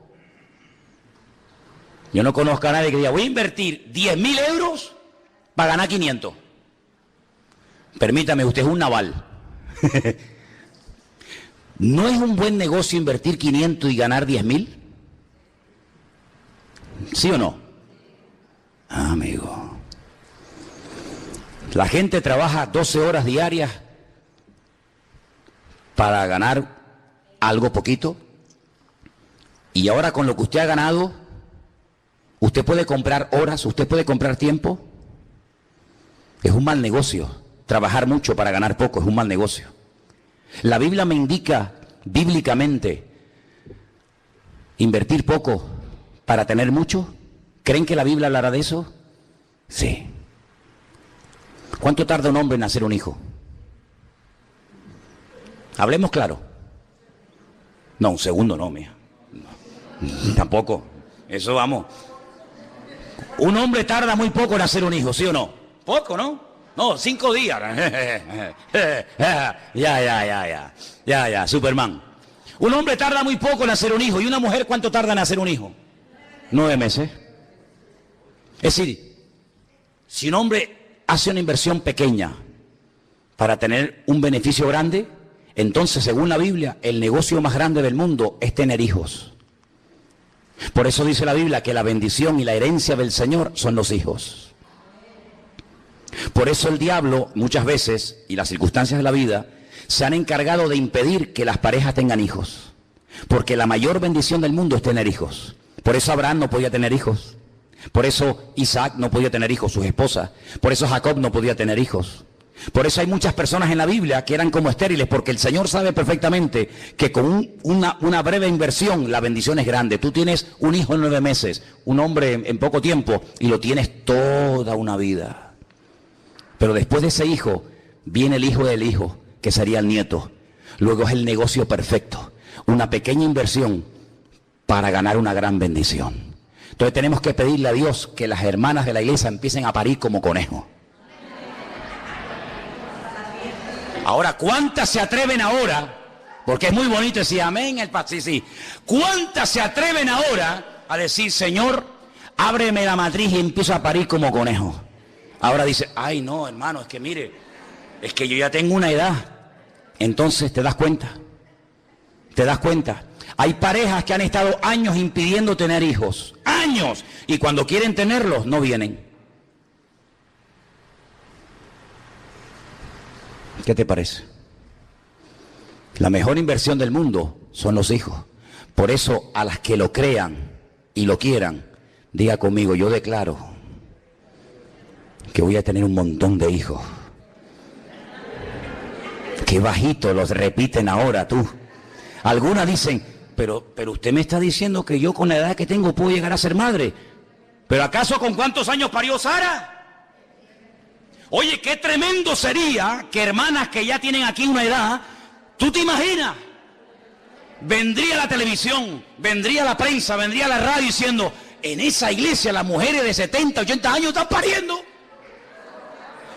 Yo no conozco a nadie que diga, voy a invertir 10.000 euros para ganar 500. Permítame, usted es un naval. ¿No es un buen negocio invertir 500 y ganar 10.000? ¿Sí o no? Ah, amigo. La gente trabaja 12 horas diarias para ganar algo poquito. Y ahora con lo que usted ha ganado, usted puede comprar horas, usted puede comprar tiempo. Es un mal negocio. Trabajar mucho para ganar poco es un mal negocio. La Biblia me indica bíblicamente invertir poco para tener mucho. ¿Creen que la Biblia hablará de eso? Sí. ¿Cuánto tarda un hombre en nacer un hijo? Hablemos claro. No, un segundo no, mía. No, tampoco. Eso vamos. Un hombre tarda muy poco en nacer un hijo, ¿sí o no? Poco, ¿no? No, 5 días. Ya, Superman. Un hombre tarda muy poco en nacer un hijo. ¿Y una mujer cuánto tarda en nacer un hijo? 9 meses. Es decir, si un hombre hace una inversión pequeña para tener un beneficio grande, entonces, según la Biblia, el negocio más grande del mundo es tener hijos. Por eso dice la Biblia que la bendición y la herencia del Señor son los hijos. Por eso el diablo, muchas veces, y las circunstancias de la vida, se han encargado de impedir que las parejas tengan hijos. Porque la mayor bendición del mundo es tener hijos. Por eso Abraham no podía tener hijos. Por eso Isaac no podía tener hijos, sus esposas. Por eso Jacob no podía tener hijos. Por eso hay muchas personas en la Biblia que eran como estériles, porque el Señor sabe perfectamente que con una breve inversión la bendición es grande. Tú tienes un hijo en 9 meses, un hombre en poco tiempo, y lo tienes toda una vida. Pero después de ese hijo, viene el hijo del hijo, que sería el nieto. Luego es el negocio perfecto, una pequeña inversión para ganar una gran bendición. Entonces tenemos que pedirle a Dios que las hermanas de la iglesia empiecen a parir como conejos. Ahora, ¿cuántas se atreven ahora? Porque es muy bonito decir amén, sí. ¿Cuántas se atreven ahora a decir, Señor, ábreme la matriz y empiezo a parir como conejo? Ahora dice, ay no, hermano, es que mire, es que yo ya tengo una edad. Entonces te das cuenta. Hay parejas que han estado años impidiendo tener hijos. Años. Y cuando quieren tenerlos, no vienen. ¿Qué te parece? La mejor inversión del mundo son los hijos. Por eso, a las que lo crean y lo quieran, diga conmigo, yo declaro que voy a tener un montón de hijos. Qué bajito los repiten ahora tú. Algunas dicen, pero usted me está diciendo que yo con la edad que tengo puedo llegar a ser madre. ¿Pero acaso con cuántos años parió Sara? Oye, qué tremendo sería que hermanas que ya tienen aquí una edad, ¿tú te imaginas? Vendría la televisión, vendría la prensa, vendría la radio diciendo, en esa iglesia las mujeres de 70, 80 años están pariendo.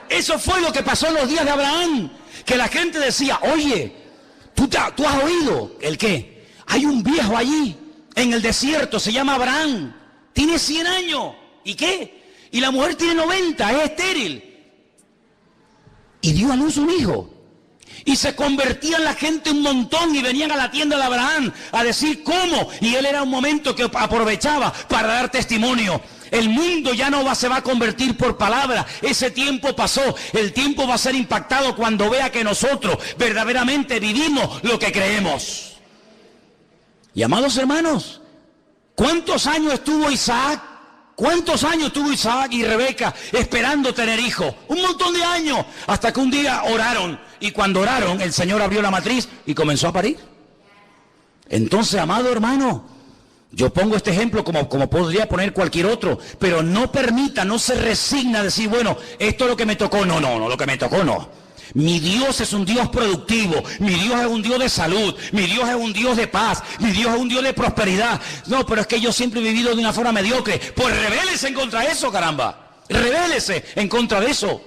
Eso fue lo que pasó en los días de Abraham, que la gente decía, oye, ¿tú has oído el qué? Hay un viejo allí en el desierto, se llama Abraham, tiene 100 años, ¿y qué? Y la mujer tiene 90, es estéril. Y dio a luz un hijo. Y se convertían la gente un montón y venían a la tienda de Abraham a decir cómo. Y él era un momento que aprovechaba para dar testimonio. El mundo ya no se va a convertir por palabra. Ese tiempo pasó. El tiempo va a ser impactado cuando vea que nosotros verdaderamente vivimos lo que creemos. Y amados hermanos, ¿cuántos años estuvo Isaac? ¿Cuántos años tuvo Isaac y Rebeca esperando tener hijos? Un montón de años, hasta que un día oraron y cuando oraron, el Señor abrió la matriz y comenzó a parir. Entonces, amado hermano, yo pongo este ejemplo como podría poner cualquier otro, pero no permita, no se resigna a decir, bueno, esto es lo que me tocó. No, lo que me tocó no. Mi Dios es un Dios productivo, mi Dios es un Dios de salud, mi Dios es un Dios de paz, mi Dios es un Dios de prosperidad. No, pero es que yo siempre he vivido de una forma mediocre. Pues rebélese en contra de eso, caramba. Rebélese en contra de eso.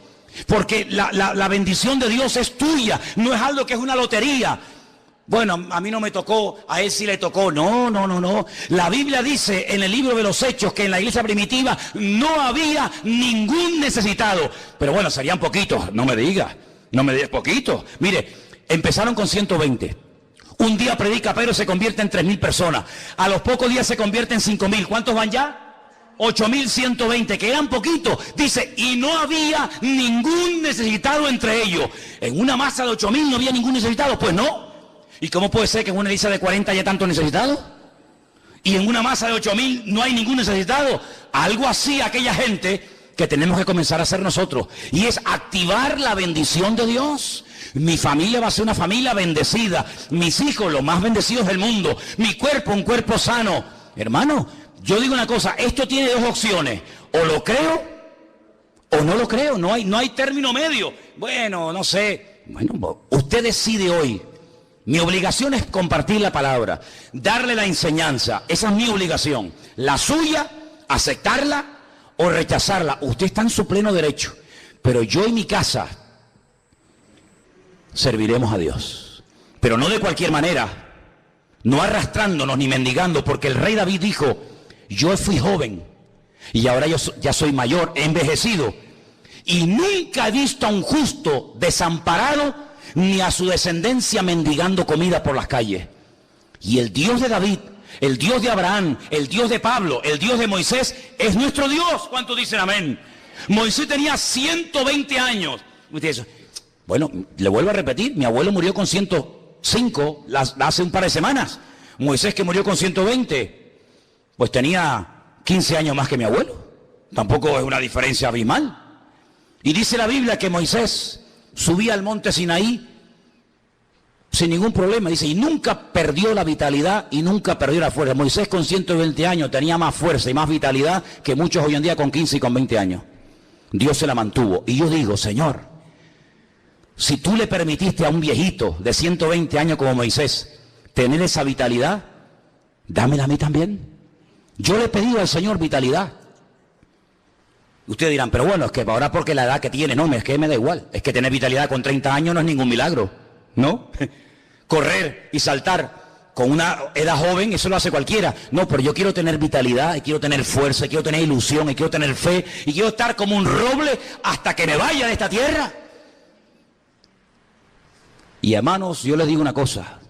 Porque la bendición de Dios es tuya, no es algo que es una lotería. Bueno, a mí no me tocó, a él sí le tocó. No. La Biblia dice en el libro de los Hechos que en la iglesia primitiva no había ningún necesitado. Pero bueno, serían poquitos, no me digas poquitos. Mire, empezaron con 120. Un día predica Pedro, se convierte en 3.000 personas. A los pocos días se convierte en 5.000. ¿Cuántos van ya? 8.120, que eran poquitos. Dice, y no había ningún necesitado entre ellos. En una masa de 8.000 no había ningún necesitado. Pues no. ¿Y cómo puede ser que en una iglesia de 40 haya tantos necesitados? Y en una masa de 8.000 no hay ningún necesitado. Algo así aquella gente que tenemos que comenzar a hacer nosotros. Y es activar la bendición de Dios. Mi familia va a ser una familia bendecida. Mis hijos, los más bendecidos del mundo. Mi cuerpo, un cuerpo sano. Hermano, yo digo una cosa, esto tiene dos opciones. O lo creo o no lo creo. No hay término medio. Bueno, no sé. Bueno, usted decide hoy. Mi obligación es compartir la palabra, darle la enseñanza. Esa es mi obligación. La suya, aceptarla o rechazarla. Usted está en su pleno derecho. Pero yo y mi casa serviremos a Dios. Pero no de cualquier manera, no arrastrándonos ni mendigando, porque el rey David dijo, yo fui joven y ahora yo ya soy mayor, he envejecido. Y nunca he visto a un justo desamparado ni a su descendencia mendigando comida por las calles. Y el Dios de David, el Dios de Abraham, el Dios de Pablo, el Dios de Moisés, es nuestro Dios. ¿Cuántos dicen amén? Moisés tenía 120 años. Bueno, le vuelvo a repetir, mi abuelo murió con 105 hace un par de semanas. Moisés, que murió con 120, pues tenía 15 años más que mi abuelo. Tampoco es una diferencia abismal. Y dice la Biblia que Moisés subía al monte Sinaí sin ningún problema, dice, y nunca perdió la vitalidad y nunca perdió la fuerza. Moisés con 120 años tenía más fuerza y más vitalidad que muchos hoy en día con 15 y con 20 años. Dios se la mantuvo. Y yo digo, Señor, si tú le permitiste a un viejito de 120 años como Moisés tener esa vitalidad, dámela a mí también. Yo le he pedido al Señor vitalidad. Ustedes dirán, pero bueno, es que ahora porque la edad que tiene, no, es que me da igual. Es que tener vitalidad con 30 años no es ningún milagro, ¿no? Correr y saltar con una edad joven, eso lo hace cualquiera. No, pero yo quiero tener vitalidad, y quiero tener fuerza, y quiero tener ilusión, y quiero tener fe, y quiero estar como un roble hasta que me vaya de esta tierra. Y hermanos, yo les digo una cosa.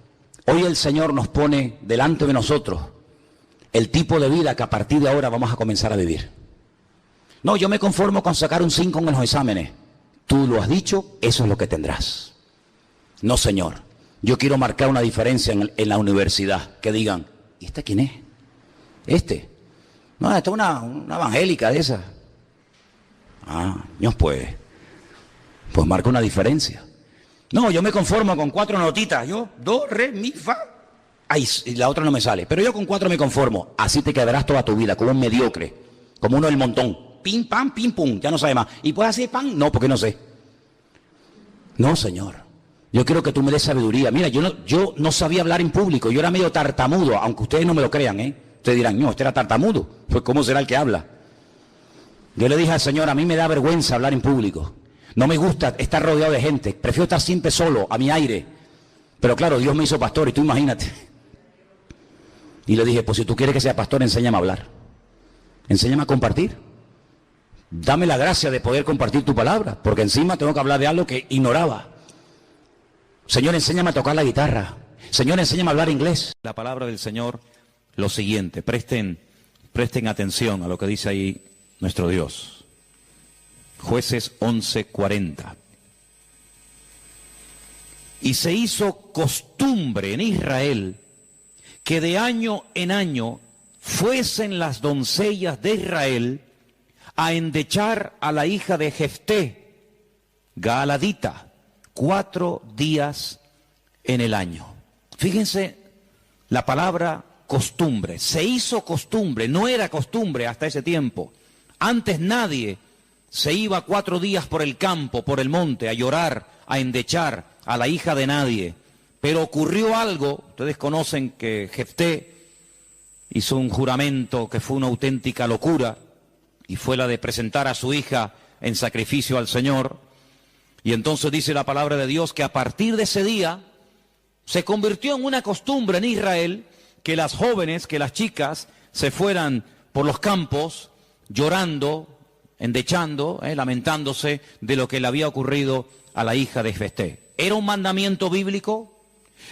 Hoy el Señor nos pone delante de nosotros el tipo de vida que a partir de ahora vamos a comenzar a vivir. No, yo me conformo con sacar un 5 en los exámenes. Tú lo has dicho, eso es lo que tendrás. No, Señor. Yo quiero marcar una diferencia en la universidad. Que digan, ¿y esta quién es? ¿Este? No, esta es una evangélica de esas. Ah, Dios, pues marca una diferencia. No, yo me conformo con 4 notitas. Yo, do, re, mi, fa. Ay, la otra no me sale. Pero yo con 4 me conformo. Así te quedarás toda tu vida, como un mediocre. Como uno del montón. Pim, pam, pim, pum. Ya no sabe más. ¿Y puedes hacer pan? No, porque no sé. No, Señor. Yo quiero que tú me des sabiduría. Mira, yo no sabía hablar en público. Yo era medio tartamudo, aunque ustedes no me lo crean, ¿eh? Ustedes dirán, no, este era tartamudo. Pues, ¿cómo será el que habla? Yo le dije al Señor, a mí me da vergüenza hablar en público. No me gusta estar rodeado de gente. Prefiero estar siempre solo, a mi aire. Pero claro, Dios me hizo pastor y tú imagínate. Y le dije, pues si tú quieres que sea pastor, enséñame a hablar. Enséñame a compartir. Dame la gracia de poder compartir tu palabra, porque encima tengo que hablar de algo que ignoraba. Señor, enséñame a tocar la guitarra. Señor, enséñame a hablar inglés. La palabra del Señor, lo siguiente. Presten atención a lo que dice ahí nuestro Dios. Jueces 11:40. Y se hizo costumbre en Israel que de año en año fuesen las doncellas de Israel a endechar a la hija de Jefté, Gaaladita, 4 días en el año. Fíjense la palabra costumbre. Se hizo costumbre, no era costumbre hasta ese tiempo. Antes nadie se iba 4 días por el campo, por el monte, a llorar, a endechar a la hija de nadie. Pero ocurrió algo, ustedes conocen que Jefté hizo un juramento que fue una auténtica locura, y fue la de presentar a su hija en sacrificio al Señor. Y entonces dice la palabra de Dios que a partir de ese día se convirtió en una costumbre en Israel que las jóvenes, que las chicas se fueran por los campos llorando, endechando, lamentándose de lo que le había ocurrido a la hija de Jefté. ¿Era un mandamiento bíblico?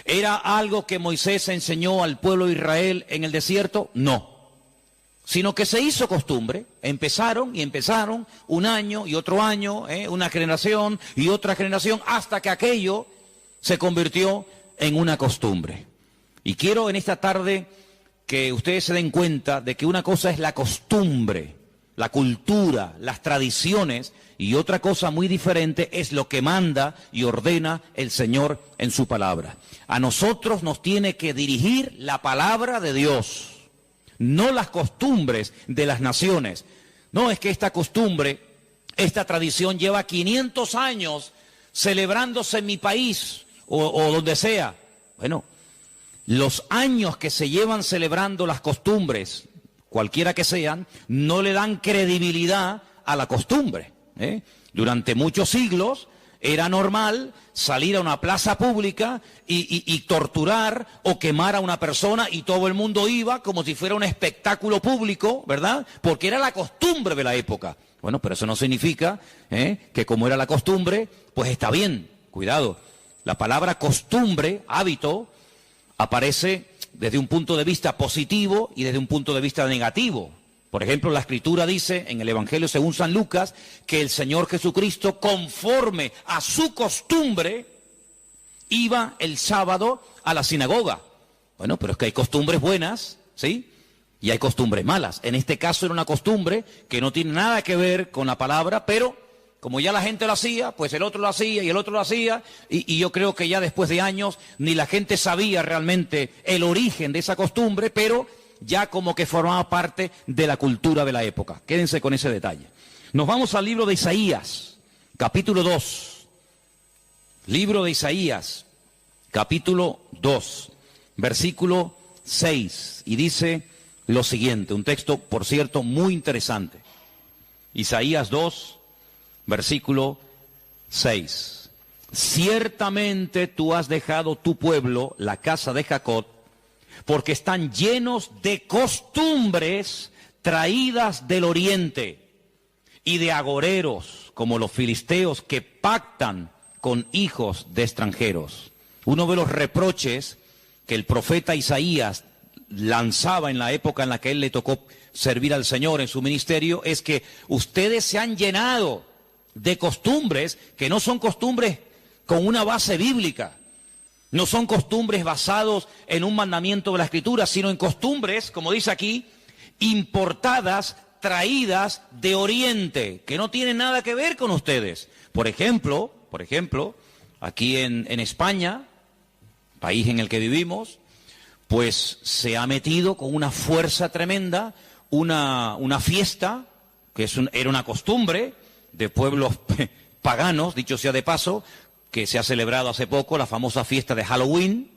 ¿Era algo que Moisés enseñó al pueblo de Israel en el desierto? No. Sino que se hizo costumbre. Empezaron un año y otro año, una generación y otra generación, hasta que aquello se convirtió en una costumbre. Y quiero en esta tarde que ustedes se den cuenta de que una cosa es la costumbre, la cultura, las tradiciones, y otra cosa muy diferente es lo que manda y ordena el Señor en su palabra. A nosotros nos tiene que dirigir la palabra de Dios, no las costumbres de las naciones. No es que esta costumbre, esta tradición lleva 500 años celebrándose en mi país o donde sea. Bueno, los años que se llevan celebrando las costumbres, cualquiera que sean, no le dan credibilidad a la costumbre. Durante muchos siglos era normal salir a una plaza pública y torturar o quemar a una persona, y todo el mundo iba como si fuera un espectáculo público, ¿verdad? Porque era la costumbre de la época. Bueno, pero eso no significa que como era la costumbre, pues está bien. Cuidado, la palabra costumbre, hábito, aparece desde un punto de vista positivo y desde un punto de vista negativo. Por ejemplo, la Escritura dice en el Evangelio según San Lucas que el Señor Jesucristo, conforme a su costumbre, iba el sábado a la sinagoga. Bueno, pero es que hay costumbres buenas, ¿sí? Y hay costumbres malas. En este caso era una costumbre que no tiene nada que ver con la palabra, pero como ya la gente lo hacía, pues el otro lo hacía y el otro lo hacía, y yo creo que ya después de años ni la gente sabía realmente el origen de esa costumbre, pero ya como que formaba parte de la cultura de la época. Quédense con ese detalle. Nos vamos al libro de Isaías, capítulo 2. Libro de Isaías, capítulo 2, versículo 6. Y dice lo siguiente, un texto, por cierto, muy interesante. Isaías 2, versículo 6. Ciertamente tú has dejado tu pueblo, la casa de Jacob, porque están llenos de costumbres traídas del oriente y de agoreros, como los filisteos que pactan con hijos de extranjeros. Uno de los reproches que el profeta Isaías lanzaba en la época en la que él le tocó servir al Señor en su ministerio es que ustedes se han llenado de costumbres que no son costumbres con una base bíblica. No son costumbres basados en un mandamiento de la Escritura, sino en costumbres, como dice aquí, importadas, traídas de Oriente, que no tienen nada que ver con ustedes. Por ejemplo, aquí en España, país en el que vivimos, pues se ha metido con una fuerza tremenda una fiesta, que era una costumbre de pueblos paganos, dicho sea de paso, que se ha celebrado hace poco, la famosa fiesta de Halloween,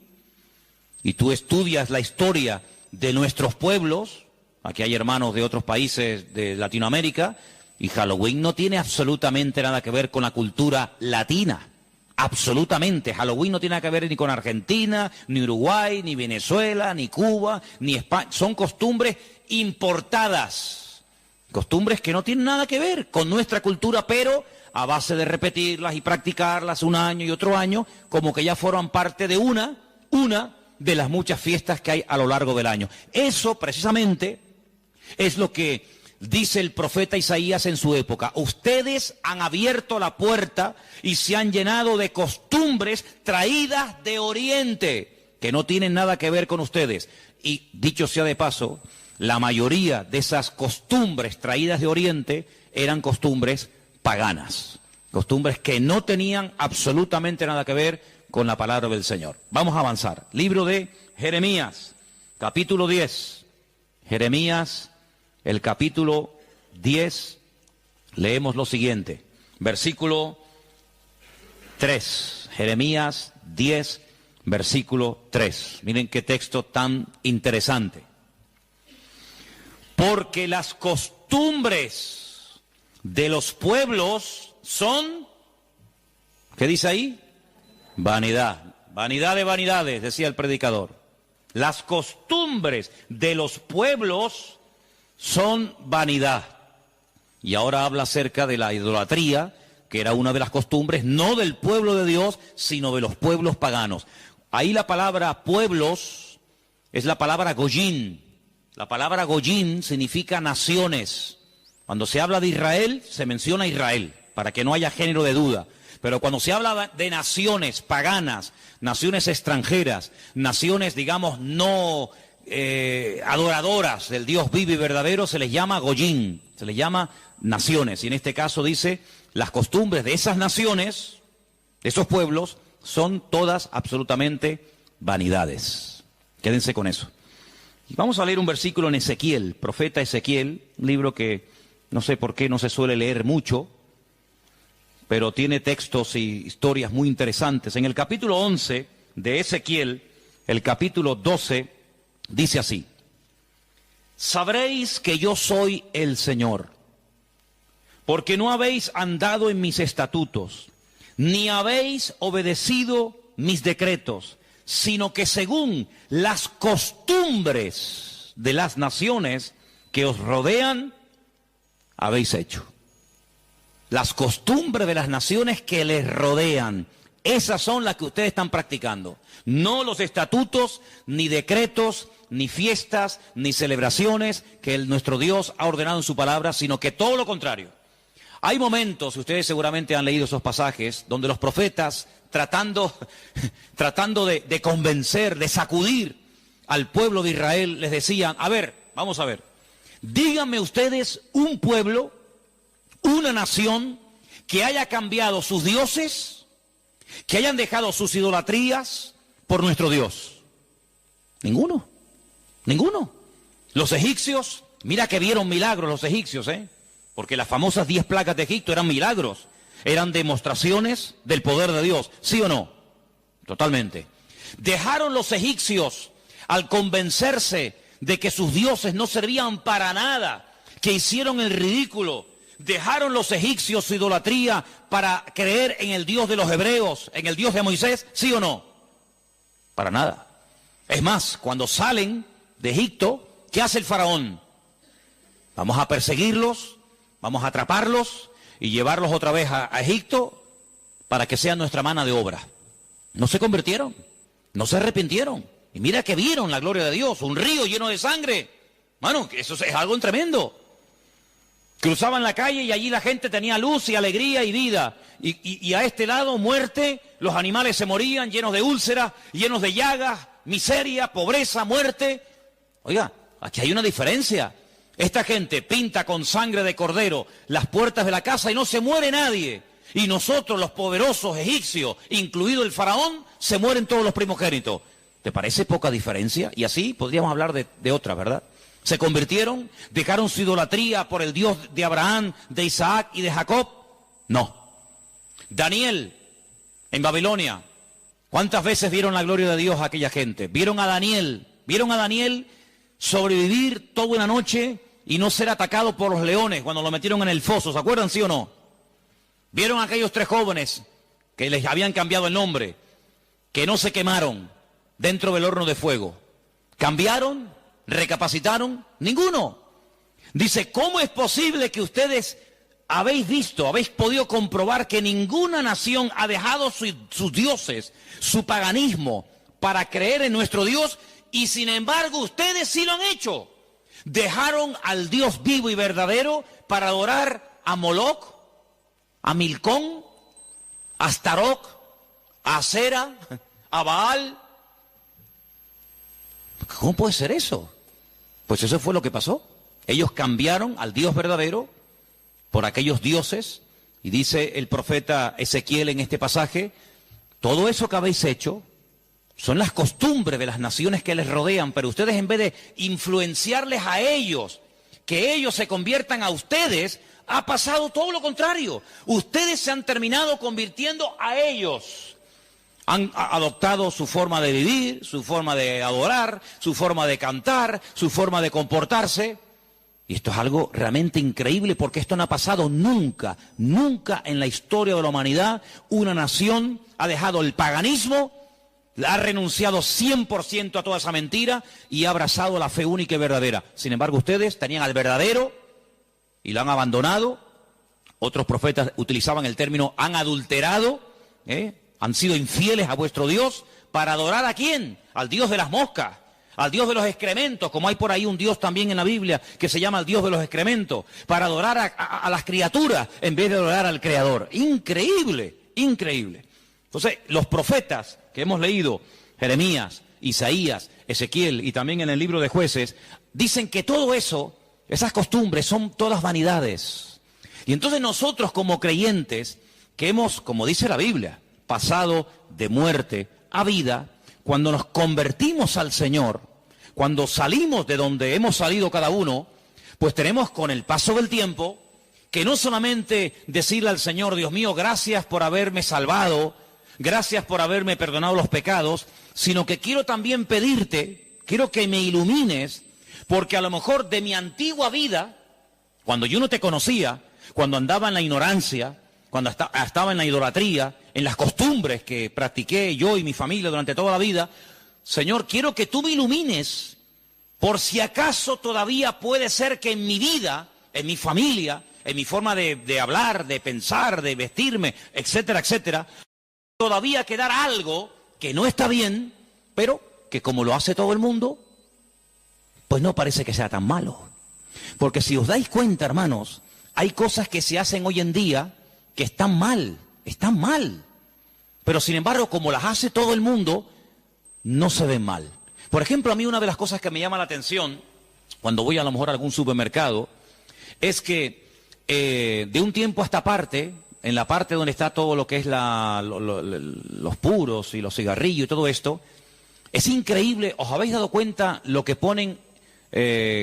y tú estudias la historia de nuestros pueblos, aquí hay hermanos de otros países de Latinoamérica, y Halloween no tiene absolutamente nada que ver con la cultura latina, absolutamente. Halloween no tiene nada que ver ni con Argentina, ni Uruguay, ni Venezuela, ni Cuba, ni España, son costumbres importadas, costumbres que no tienen nada que ver con nuestra cultura, pero a base de repetirlas y practicarlas un año y otro año, como que ya forman parte de una de las muchas fiestas que hay a lo largo del año. Eso precisamente es lo que dice el profeta Isaías en su época. Ustedes han abierto la puerta y se han llenado de costumbres traídas de Oriente, que no tienen nada que ver con ustedes. Y dicho sea de paso, la mayoría de esas costumbres traídas de Oriente eran costumbres paganas. Costumbres que no tenían absolutamente nada que ver con la palabra del Señor. Vamos a avanzar. Libro de Jeremías, capítulo 10. Jeremías, el capítulo 10, leemos lo siguiente. Versículo 3. Jeremías 10, versículo 3. Miren qué texto tan interesante. Porque las costumbres de los pueblos son, ¿qué dice ahí? Vanidad. Vanidad de vanidades, decía el predicador. Las costumbres de los pueblos son vanidad. Y ahora habla acerca de la idolatría, que era una de las costumbres, no del pueblo de Dios, sino de los pueblos paganos. Ahí la palabra pueblos es la palabra goyín. La palabra goyín significa naciones. Cuando se habla de Israel, se menciona Israel, para que no haya género de duda. Pero cuando se habla de naciones paganas, naciones extranjeras, naciones, digamos, no adoradoras del Dios vivo y verdadero, se les llama goyín, se les llama naciones. Y en este caso dice, las costumbres de esas naciones, de esos pueblos, son todas absolutamente vanidades. Quédense con eso. Y vamos a leer un versículo en Ezequiel, profeta Ezequiel, un libro que no sé por qué no se suele leer mucho, pero tiene textos y historias muy interesantes. En el capítulo 11 de Ezequiel, el capítulo 12, dice así: sabréis que yo soy el Señor, porque no habéis andado en mis estatutos, ni habéis obedecido mis decretos, sino que según las costumbres de las naciones que os rodean, habéis hecho. Las costumbres de las naciones que les rodean, esas son las que ustedes están practicando. No los estatutos, ni decretos, ni fiestas, ni celebraciones que nuestro Dios ha ordenado en su palabra, sino que todo lo contrario. Hay momentos, y ustedes seguramente han leído esos pasajes, donde los profetas, tratando de convencer, de sacudir al pueblo de Israel, les decían, a ver, vamos a ver, díganme ustedes un pueblo, una nación que haya cambiado sus dioses, que hayan dejado sus idolatrías por nuestro Dios. Ninguno, ninguno. Los egipcios, mira que vieron milagros los egipcios, porque las famosas 10 plagas de Egipto eran milagros, eran demostraciones del poder de Dios, ¿sí o no? Totalmente. Dejaron los egipcios al convencerse de que sus dioses no servían para nada, que hicieron el ridículo. ¿Dejaron los egipcios su idolatría para creer en el Dios de los hebreos, en el Dios de Moisés? ¿Sí o no? Para nada. Es más, cuando salen de Egipto, ¿qué hace el faraón? Vamos a perseguirlos, vamos a atraparlos y llevarlos otra vez a Egipto para que sean nuestra mano de obra. No se convirtieron, no se arrepintieron. Y mira que vieron la gloria de Dios, un río lleno de sangre. Bueno, eso es algo tremendo. Cruzaban la calle y allí la gente tenía luz y alegría y vida. Y a este lado, muerte, los animales se morían llenos de úlceras, llenos de llagas, miseria, pobreza, muerte. Oiga, aquí hay una diferencia. Esta gente pinta con sangre de cordero las puertas de la casa y no se muere nadie. Y nosotros, los poderosos egipcios, incluido el faraón, se mueren todos los primogénitos. ¿Te parece poca diferencia? Y así podríamos hablar de otras, ¿verdad? Se convirtieron, dejaron su idolatría por el Dios de Abraham, de Isaac y de Jacob. No. Daniel, en Babilonia, ¿cuántas veces vieron la gloria de Dios a aquella gente? Vieron a Daniel sobrevivir toda una noche y no ser atacado por los leones cuando lo metieron en el foso. ¿Se acuerdan, sí o no? Vieron a aquellos 3 jóvenes que les habían cambiado el nombre, que no se quemaron dentro del horno de fuego. ¿Cambiaron? ¿Recapacitaron? Ninguno. Dice, ¿cómo es posible que ustedes habéis podido comprobar que ninguna nación ha dejado sus dioses, su paganismo, para creer en nuestro Dios, y sin embargo ustedes sí lo han hecho? Dejaron al Dios vivo y verdadero para adorar a Moloc, a Milcón, a Astaroth, a Asera, a Baal. ¿Cómo puede ser eso? Pues eso fue lo que pasó. Ellos cambiaron al Dios verdadero por aquellos dioses Y dice el profeta Ezequiel en este pasaje, todo eso que habéis hecho son las costumbres de las naciones que les rodean, pero ustedes en vez de influenciarles a ellos, que ellos se conviertan a ustedes, ha pasado todo lo contrario. Ustedes se han terminado convirtiendo a ellos. Han adoptado su forma de vivir, su forma de adorar, su forma de cantar, su forma de comportarse. Y esto es algo realmente increíble porque esto no ha pasado nunca, nunca en la historia de la humanidad. Una nación ha dejado el paganismo, ha renunciado 100% a toda esa mentira y ha abrazado la fe única y verdadera. Sin embargo, ustedes tenían al verdadero y lo han abandonado. Otros profetas utilizaban el término han adulterado, han sido infieles a vuestro Dios para adorar ¿a quién? Al Dios de las moscas, al Dios de los excrementos, como hay por ahí un Dios también en la Biblia que se llama el Dios de los excrementos, para adorar a las criaturas en vez de adorar al Creador. Increíble, increíble. Entonces, los profetas que hemos leído, Jeremías, Isaías, Ezequiel y también en el libro de Jueces, dicen que todo eso, esas costumbres son todas vanidades. Y entonces nosotros como creyentes, que hemos, como dice la Biblia, pasado de muerte a vida, cuando nos convertimos al Señor, cuando salimos de donde hemos salido cada uno, pues tenemos con el paso del tiempo que no solamente decirle al Señor, Dios mío, gracias por haberme salvado, gracias por haberme perdonado los pecados, sino que quiero también pedirte, quiero que me ilumines, porque a lo mejor de mi antigua vida, cuando yo no te conocía, cuando andaba en la ignorancia, cuando estaba en la idolatría, en las costumbres que practiqué yo y mi familia durante toda la vida, Señor, quiero que tú me ilumines, por si acaso todavía puede ser que en mi vida, en mi familia, en mi forma de hablar, de pensar, de vestirme, etcétera, etcétera, todavía quedara algo que no está bien, pero que como lo hace todo el mundo, pues no parece que sea tan malo. Porque si os dais cuenta, hermanos, hay cosas que se hacen hoy en día que están mal. Pero sin embargo, como las hace todo el mundo, no se ven mal. Por ejemplo, a mí una de las cosas que me llama la atención, cuando voy a lo mejor a algún supermercado, es que de un tiempo a esta parte, en la parte donde está todo lo que es los puros y los cigarrillos y todo esto, es increíble. ¿Os habéis dado cuenta lo que ponen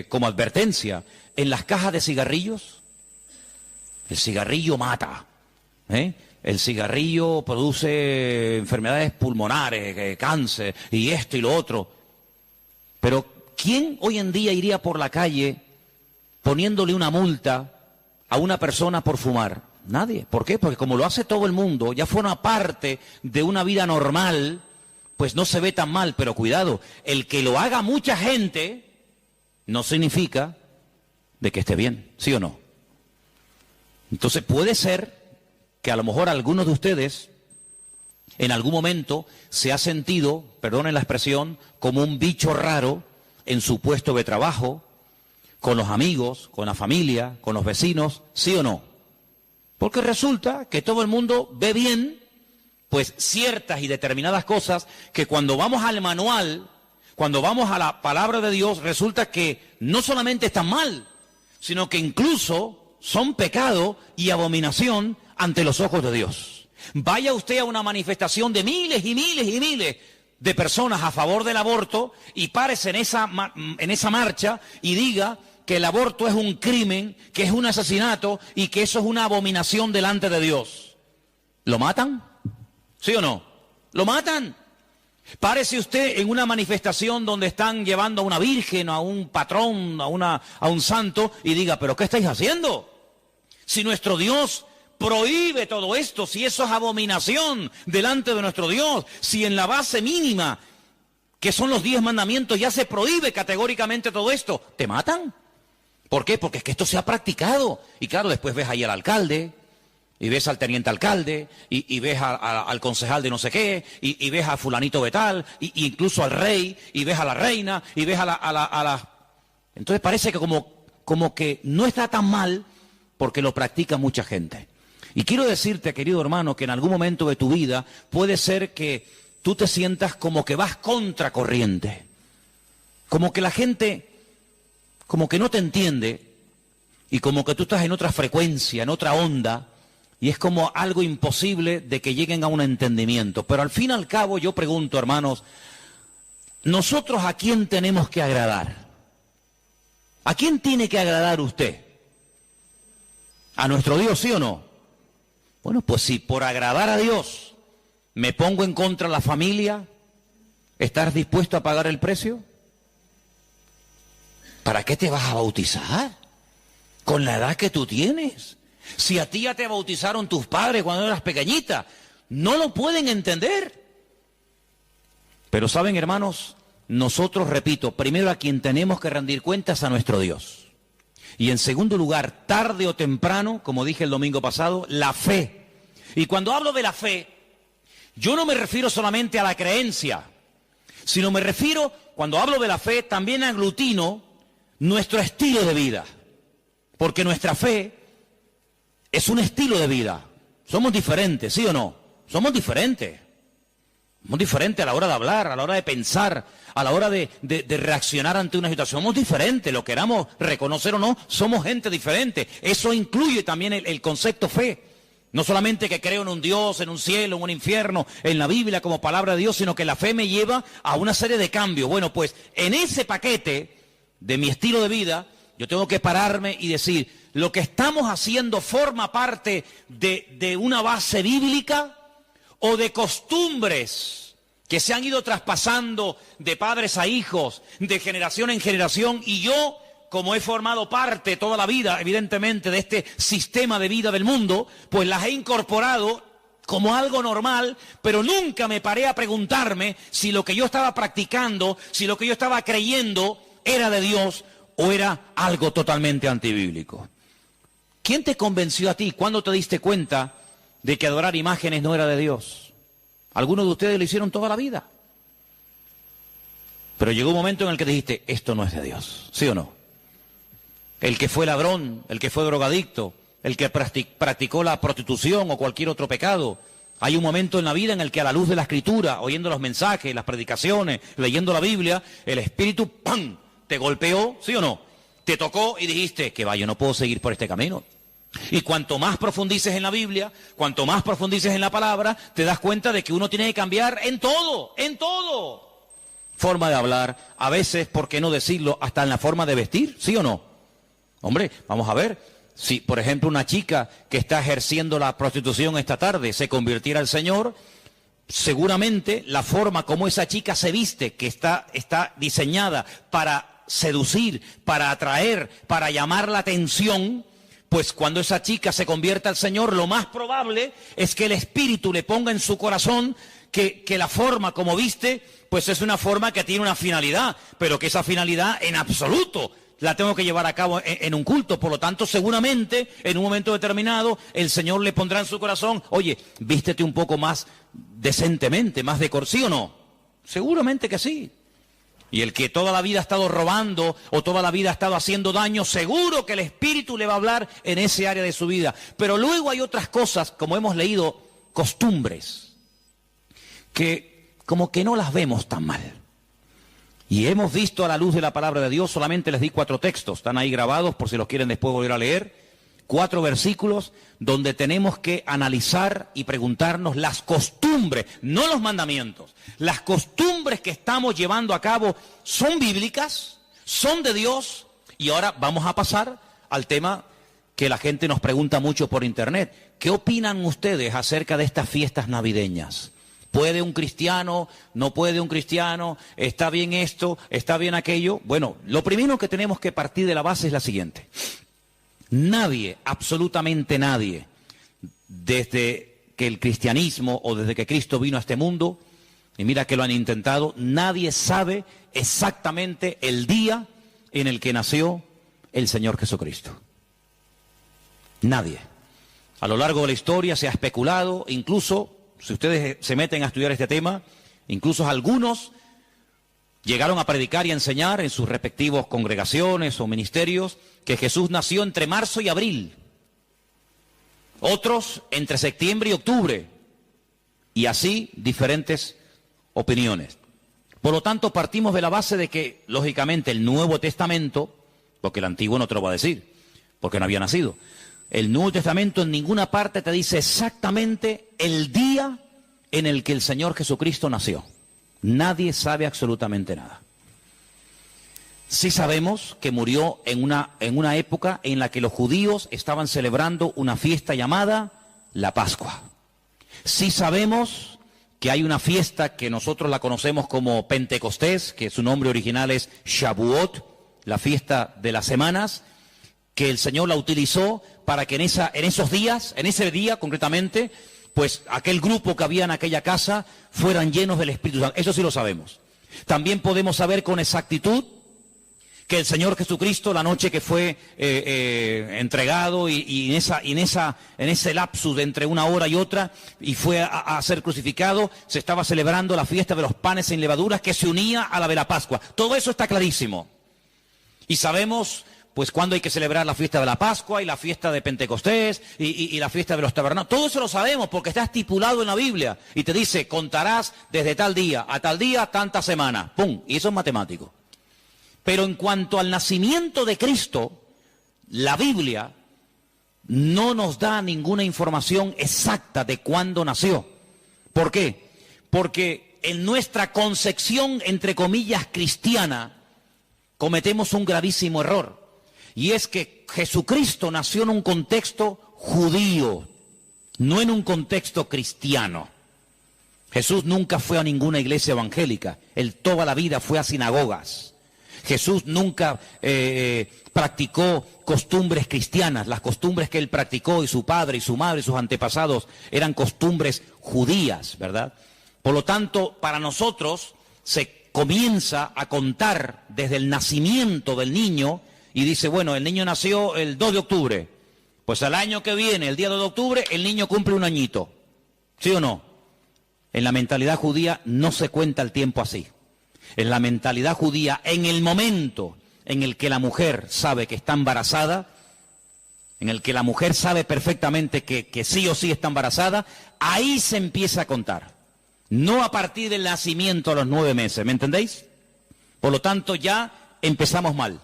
como advertencia en las cajas de cigarrillos? El cigarrillo mata, el cigarrillo produce enfermedades pulmonares, cáncer y esto y lo otro. Pero ¿quién hoy en día iría por la calle poniéndole una multa a una persona por fumar? Nadie. ¿Por qué? Porque como lo hace todo el mundo, ya forma parte de una vida normal, pues no se ve tan mal. Pero cuidado, el que lo haga mucha gente no significa de que esté bien, ¿sí o no? Entonces puede ser que a lo mejor algunos de ustedes en algún momento se ha sentido, perdonen la expresión, como un bicho raro en su puesto de trabajo, con los amigos, con la familia, con los vecinos, ¿sí o no? Porque resulta que todo el mundo ve bien, pues ciertas y determinadas cosas que cuando vamos al manual, cuando vamos a la palabra de Dios, resulta que no solamente están mal, sino que incluso son pecado y abominación ante los ojos de Dios. Vaya usted a una manifestación de miles y miles y miles de personas a favor del aborto y párese en esa marcha y diga que el aborto es un crimen, que es un asesinato y que eso es una abominación delante de Dios. ¿Lo matan? ¿Sí o no? ¿Lo matan? Párese usted en una manifestación donde están llevando a una virgen, a un patrón, a un santo y diga, ¿pero qué estáis haciendo? Si nuestro Dios prohíbe todo esto, si eso es abominación delante de nuestro Dios, si en la base mínima, que son los 10 mandamientos, ya se prohíbe categóricamente todo esto, ¿te matan? ¿Por qué? Porque es que esto se ha practicado. Y claro, después ves ahí al alcalde, y ves al teniente alcalde, y ves al concejal de no sé qué, y ves a fulanito de tal, y incluso al rey, y ves a la reina, y ves a la... Entonces parece que como que no está tan mal, porque lo practica mucha gente. Y quiero decirte, querido hermano, que en algún momento de tu vida puede ser que tú te sientas como que vas contracorriente, como que la gente como que no te entiende y como que tú estás en otra frecuencia, en otra onda, y es como algo imposible de que lleguen a un entendimiento. Pero al fin y al cabo yo pregunto, hermanos, ¿nosotros a quién tenemos que agradar? ¿A quién tiene que agradar usted? ¿A nuestro Dios, sí o no? Bueno, pues si por agradar a Dios me pongo en contra de la familia, ¿estás dispuesto a pagar el precio? ¿Para qué te vas a bautizar? Con la edad que tú tienes. Si a ti ya te bautizaron tus padres cuando eras pequeñita, no lo pueden entender. Pero saben, hermanos, nosotros, repito, primero a quien tenemos que rendir cuentas a nuestro Dios. Y en segundo lugar, tarde o temprano, como dije el domingo pasado, la fe. Y cuando hablo de la fe, yo no me refiero solamente a la creencia, sino me refiero, cuando hablo de la fe, también aglutino nuestro estilo de vida. Porque nuestra fe es un estilo de vida. Somos diferentes, ¿sí o no? Somos diferentes. Somos diferentes a la hora de hablar, a la hora de pensar, a la hora de reaccionar ante una situación. Somos diferentes, lo queramos reconocer o no, somos gente diferente. Eso incluye también el concepto fe. No solamente que creo en un Dios, en un cielo, en un infierno, en la Biblia como palabra de Dios, sino que la fe me lleva a una serie de cambios. Bueno, pues en ese paquete de mi estilo de vida, yo tengo que pararme y decir, ¿lo que estamos haciendo forma parte de una base bíblica o de costumbres que se han ido traspasando de padres a hijos, de generación en generación? Y yo, como he formado parte toda la vida, evidentemente, de este sistema de vida del mundo, pues las he incorporado como algo normal, pero nunca me paré a preguntarme si lo que yo estaba practicando, si lo que yo estaba creyendo era de Dios o era algo totalmente antibíblico. ¿Quién te convenció a ti? ¿Cuándo te diste cuenta de que adorar imágenes no era de Dios? Algunos de ustedes lo hicieron toda la vida. Pero llegó un momento en el que dijiste, esto no es de Dios, ¿sí o no? El que fue ladrón, el que fue drogadicto, el que practicó la prostitución o cualquier otro pecado. Hay un momento en la vida en el que a la luz de la Escritura, oyendo los mensajes, las predicaciones, leyendo la Biblia, el Espíritu, ¡pam!, te golpeó, ¿sí o no? Te tocó y dijiste, que vaya, yo no puedo seguir por este camino. Y cuanto más profundices en la Biblia, cuanto más profundices en la palabra, te das cuenta de que uno tiene que cambiar en todo, en todo. Forma de hablar, a veces, ¿por qué no decirlo?, hasta en la forma de vestir, ¿sí o no? Hombre, vamos a ver, si por ejemplo una chica que está ejerciendo la prostitución esta tarde se convirtiera al Señor, seguramente la forma como esa chica se viste, que está diseñada para seducir, para atraer, para llamar la atención, pues cuando esa chica se convierta al Señor, lo más probable es que el Espíritu le ponga en su corazón que la forma como viste, pues es una forma que tiene una finalidad, pero que esa finalidad en absoluto la tengo que llevar a cabo en un culto. Por lo tanto, seguramente, en un momento determinado, el Señor le pondrá en su corazón, oye, vístete un poco más decentemente, más ¿sí o no? Seguramente que sí. Y el que toda la vida ha estado robando o toda la vida ha estado haciendo daño, seguro que el Espíritu le va a hablar en ese área de su vida. Pero luego hay otras cosas, como hemos leído, costumbres, que como que no las vemos tan mal. Y hemos visto a la luz de la palabra de Dios, solamente les di 4 textos, están ahí grabados por si los quieren después volver a leer, 4 versículos donde tenemos que analizar y preguntarnos las costumbres, no los mandamientos, las costumbres que estamos llevando a cabo, ¿son bíblicas? ¿Son de Dios? Y ahora vamos a pasar al tema que la gente nos pregunta mucho por internet. ¿Qué opinan ustedes acerca de estas fiestas navideñas? ¿Puede un cristiano? ¿No puede un cristiano? ¿Está bien esto? ¿Está bien aquello? Bueno, lo primero que tenemos que partir de la base es la siguiente. Nadie, absolutamente nadie, desde que el cristianismo o desde que Cristo vino a este mundo, y mira que lo han intentado, nadie sabe exactamente el día en el que nació el Señor Jesucristo. Nadie. A lo largo de la historia se ha especulado, incluso, si ustedes se meten a estudiar este tema, incluso algunos llegaron a predicar y a enseñar en sus respectivas congregaciones o ministerios que Jesús nació entre marzo y abril. Otros entre septiembre y octubre. Y así diferentes opiniones. Por lo tanto, partimos de la base de que, lógicamente, el Nuevo Testamento, porque el Antiguo no te lo va a decir, porque no había nacido, El Nuevo Testamento en ninguna parte te dice exactamente el día en el que el Señor Jesucristo nació. Nadie sabe absolutamente nada. Sí sabemos que murió en una época en la que los judíos estaban celebrando una fiesta llamada la Pascua. Sí sabemos que hay una fiesta que nosotros la conocemos como Pentecostés, que su nombre original es Shavuot, la fiesta de las semanas, que el Señor la utilizó para que en ese día concretamente, pues aquel grupo que había en aquella casa fueran llenos del Espíritu Santo. Eso sí lo sabemos. También podemos saber con exactitud que el Señor Jesucristo, la noche que fue entregado y en ese lapsus de entre una hora y otra, y fue a ser crucificado, se estaba celebrando la fiesta de los panes sin levaduras que se unía a la de la Pascua. Todo eso está clarísimo. Y sabemos pues cuándo hay que celebrar la fiesta de la Pascua y la fiesta de Pentecostés y la fiesta de los tabernáculos. Todo eso lo sabemos porque está estipulado en la Biblia. Y te dice, contarás desde tal día a tal día, tanta semana. ¡Pum! Y eso es matemático. Pero en cuanto al nacimiento de Cristo, la Biblia no nos da ninguna información exacta de cuándo nació. ¿Por qué? Porque en nuestra concepción, entre comillas, cristiana, cometemos un gravísimo error. Y es que Jesucristo nació en un contexto judío, no en un contexto cristiano. Jesús nunca fue a ninguna iglesia evangélica, él toda la vida fue a sinagogas. Jesús nunca practicó costumbres cristianas. Las costumbres que él practicó, y su padre y su madre y sus antepasados, eran costumbres judías, ¿verdad? Por lo tanto, para nosotros se comienza a contar desde el nacimiento del niño y dice, bueno, el niño nació el 2 de octubre. Pues al año que viene, el día 2 de octubre, el niño cumple un añito. ¿Sí o no? En la mentalidad judía no se cuenta el tiempo así. En la mentalidad judía, en el momento en el que la mujer sabe que está embarazada, en el que la mujer sabe perfectamente que sí o sí está embarazada, ahí se empieza a contar. No a partir del nacimiento a los 9 meses, ¿me entendéis? Por lo tanto, ya empezamos mal.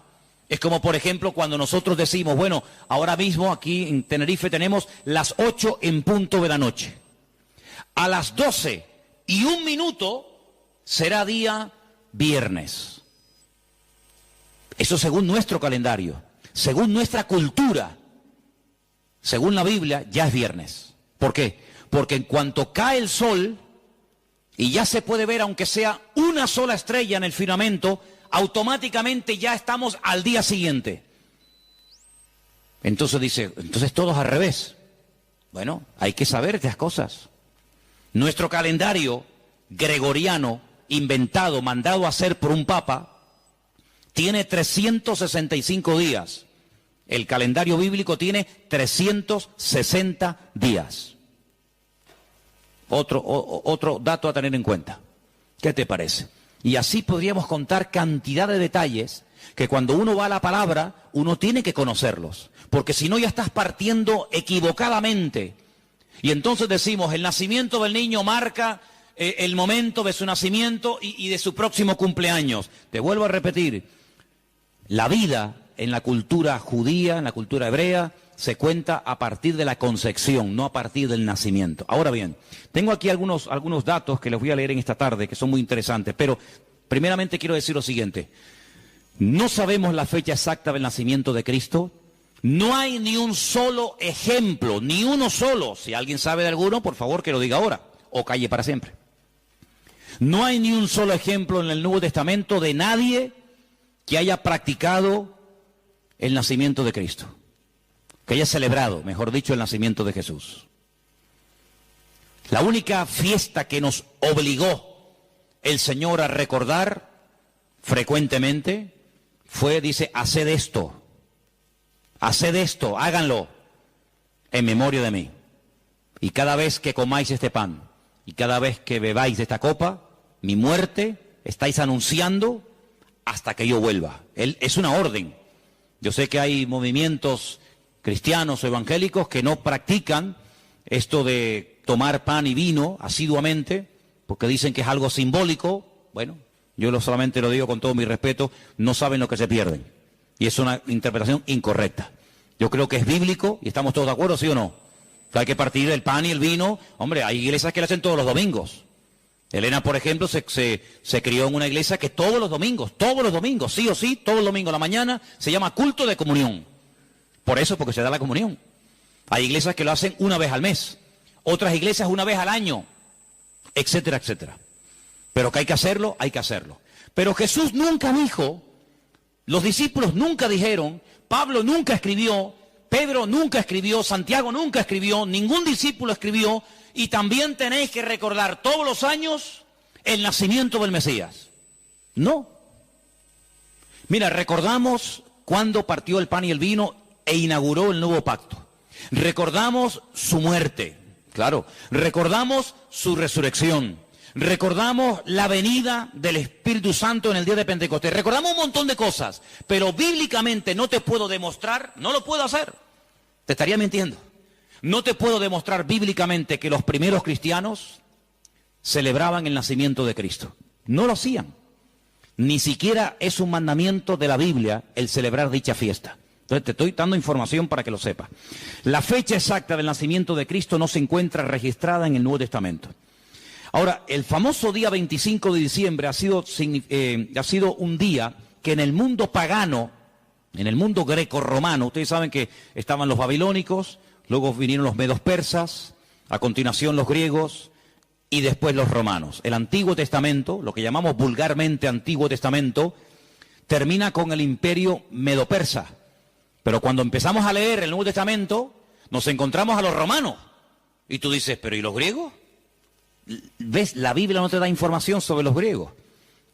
Es como, por ejemplo, cuando nosotros decimos, bueno, ahora mismo aquí en Tenerife tenemos las 8 en punto de la noche. A las 12:01 será día viernes. Eso según nuestro calendario, según nuestra cultura, según la Biblia, ya es viernes. ¿Por qué? Porque en cuanto cae el sol y ya se puede ver, aunque sea una sola estrella en el firmamento, automáticamente ya estamos al día siguiente. Entonces dice, entonces todo es al revés. Bueno, hay que saber estas cosas. Nuestro calendario gregoriano, inventado, mandado a hacer por un papa, tiene 365 días. El calendario bíblico tiene 360 días. Otro dato a tener en cuenta. ¿Qué te parece? Y así podríamos contar cantidad de detalles que cuando uno va a la palabra, uno tiene que conocerlos. Porque si no, ya estás partiendo equivocadamente. Y entonces decimos, el nacimiento del niño marca el momento de su nacimiento y de su próximo cumpleaños. Te vuelvo a repetir, la vida en la cultura judía, en la cultura hebrea, se cuenta a partir de la concepción, no a partir del nacimiento. Ahora bien, tengo aquí algunos datos que les voy a leer en esta tarde, que son muy interesantes, pero primeramente quiero decir lo siguiente. No sabemos la fecha exacta del nacimiento de Cristo. No hay ni un solo ejemplo, ni uno solo. Si alguien sabe de alguno, por favor que lo diga ahora, o calle para siempre. No hay ni un solo ejemplo en el Nuevo Testamento de nadie que haya practicado el nacimiento de Cristo, que haya celebrado, mejor dicho, el nacimiento de Jesús. La única fiesta que nos obligó el Señor a recordar frecuentemente fue, dice, haced esto, háganlo en memoria de mí. Y cada vez que comáis este pan y cada vez que bebáis de esta copa, mi muerte estáis anunciando hasta que yo vuelva. Es una orden. Yo sé que hay movimientos cristianos o evangélicos que no practican esto de tomar pan y vino asiduamente, porque dicen que es algo simbólico. Bueno, yo solamente lo digo con todo mi respeto, no saben lo que se pierden. Y es una interpretación incorrecta. Yo creo que es bíblico y estamos todos de acuerdo, ¿sí o no? Que hay que partir el pan y el vino. Hombre, hay iglesias que lo hacen todos los domingos. Elena, por ejemplo, se crió en una iglesia que todos los domingos, sí o sí, todos los domingos a la mañana, se llama culto de comunión. Por eso, porque se da la comunión. Hay iglesias que lo hacen una vez al mes, otras iglesias una vez al año, etcétera, etcétera. Pero que hay que hacerlo, hay que hacerlo. Pero Jesús nunca dijo, los discípulos nunca dijeron, Pablo nunca escribió, Pedro nunca escribió, Santiago nunca escribió, ningún discípulo escribió, y también tenéis que recordar todos los años el nacimiento del Mesías. No. Mira, recordamos cuando partió el pan y el vino e inauguró el nuevo pacto. Recordamos su muerte, claro. Recordamos su resurrección. Recordamos la venida del Espíritu Santo en el día de Pentecostés. Recordamos un montón de cosas, pero bíblicamente no te puedo demostrar, no lo puedo hacer. Te estaría mintiendo. No te puedo demostrar bíblicamente que los primeros cristianos celebraban el nacimiento de Cristo. No lo hacían. Ni siquiera es un mandamiento de la Biblia el celebrar dicha fiesta. Entonces te estoy dando información para que lo sepas. La fecha exacta del nacimiento de Cristo no se encuentra registrada en el Nuevo Testamento. Ahora, el famoso día 25 de diciembre ha sido un día que en el mundo pagano, en el mundo greco-romano, ustedes saben que estaban los babilónicos, luego vinieron los medos persas, a continuación los griegos y después los romanos. El Antiguo Testamento, lo que llamamos vulgarmente Antiguo Testamento, termina con el imperio medo-persa. Pero cuando empezamos a leer el Nuevo Testamento, nos encontramos a los romanos. Y tú dices, ¿pero y los griegos? ¿Ves? La Biblia no te da información sobre los griegos.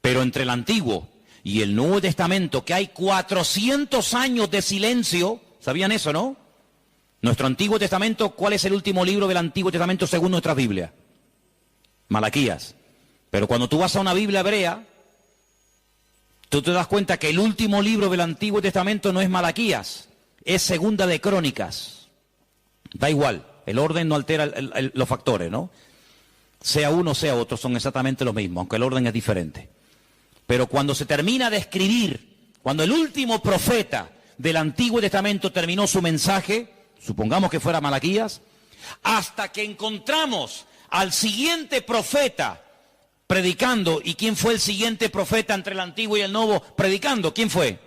Pero entre el Antiguo y el Nuevo Testamento, que hay 400 años de silencio, ¿sabían eso, no? Nuestro Antiguo Testamento, ¿cuál es el último libro del Antiguo Testamento según nuestra Biblia? Malaquías. Pero cuando tú vas a una Biblia hebrea, tú te das cuenta que el último libro del Antiguo Testamento no es Malaquías, es Segunda de Crónicas. Da igual, el orden no altera los factores, ¿no? Sea uno, sea otro, son exactamente lo mismo, aunque el orden es diferente. Pero cuando se termina de escribir, cuando el último profeta del Antiguo Testamento terminó su mensaje, supongamos que fuera Malaquías, hasta que encontramos al siguiente profeta predicando. ¿Y quién fue el siguiente profeta entre el Antiguo y el Nuevo predicando? ¿Quién fue?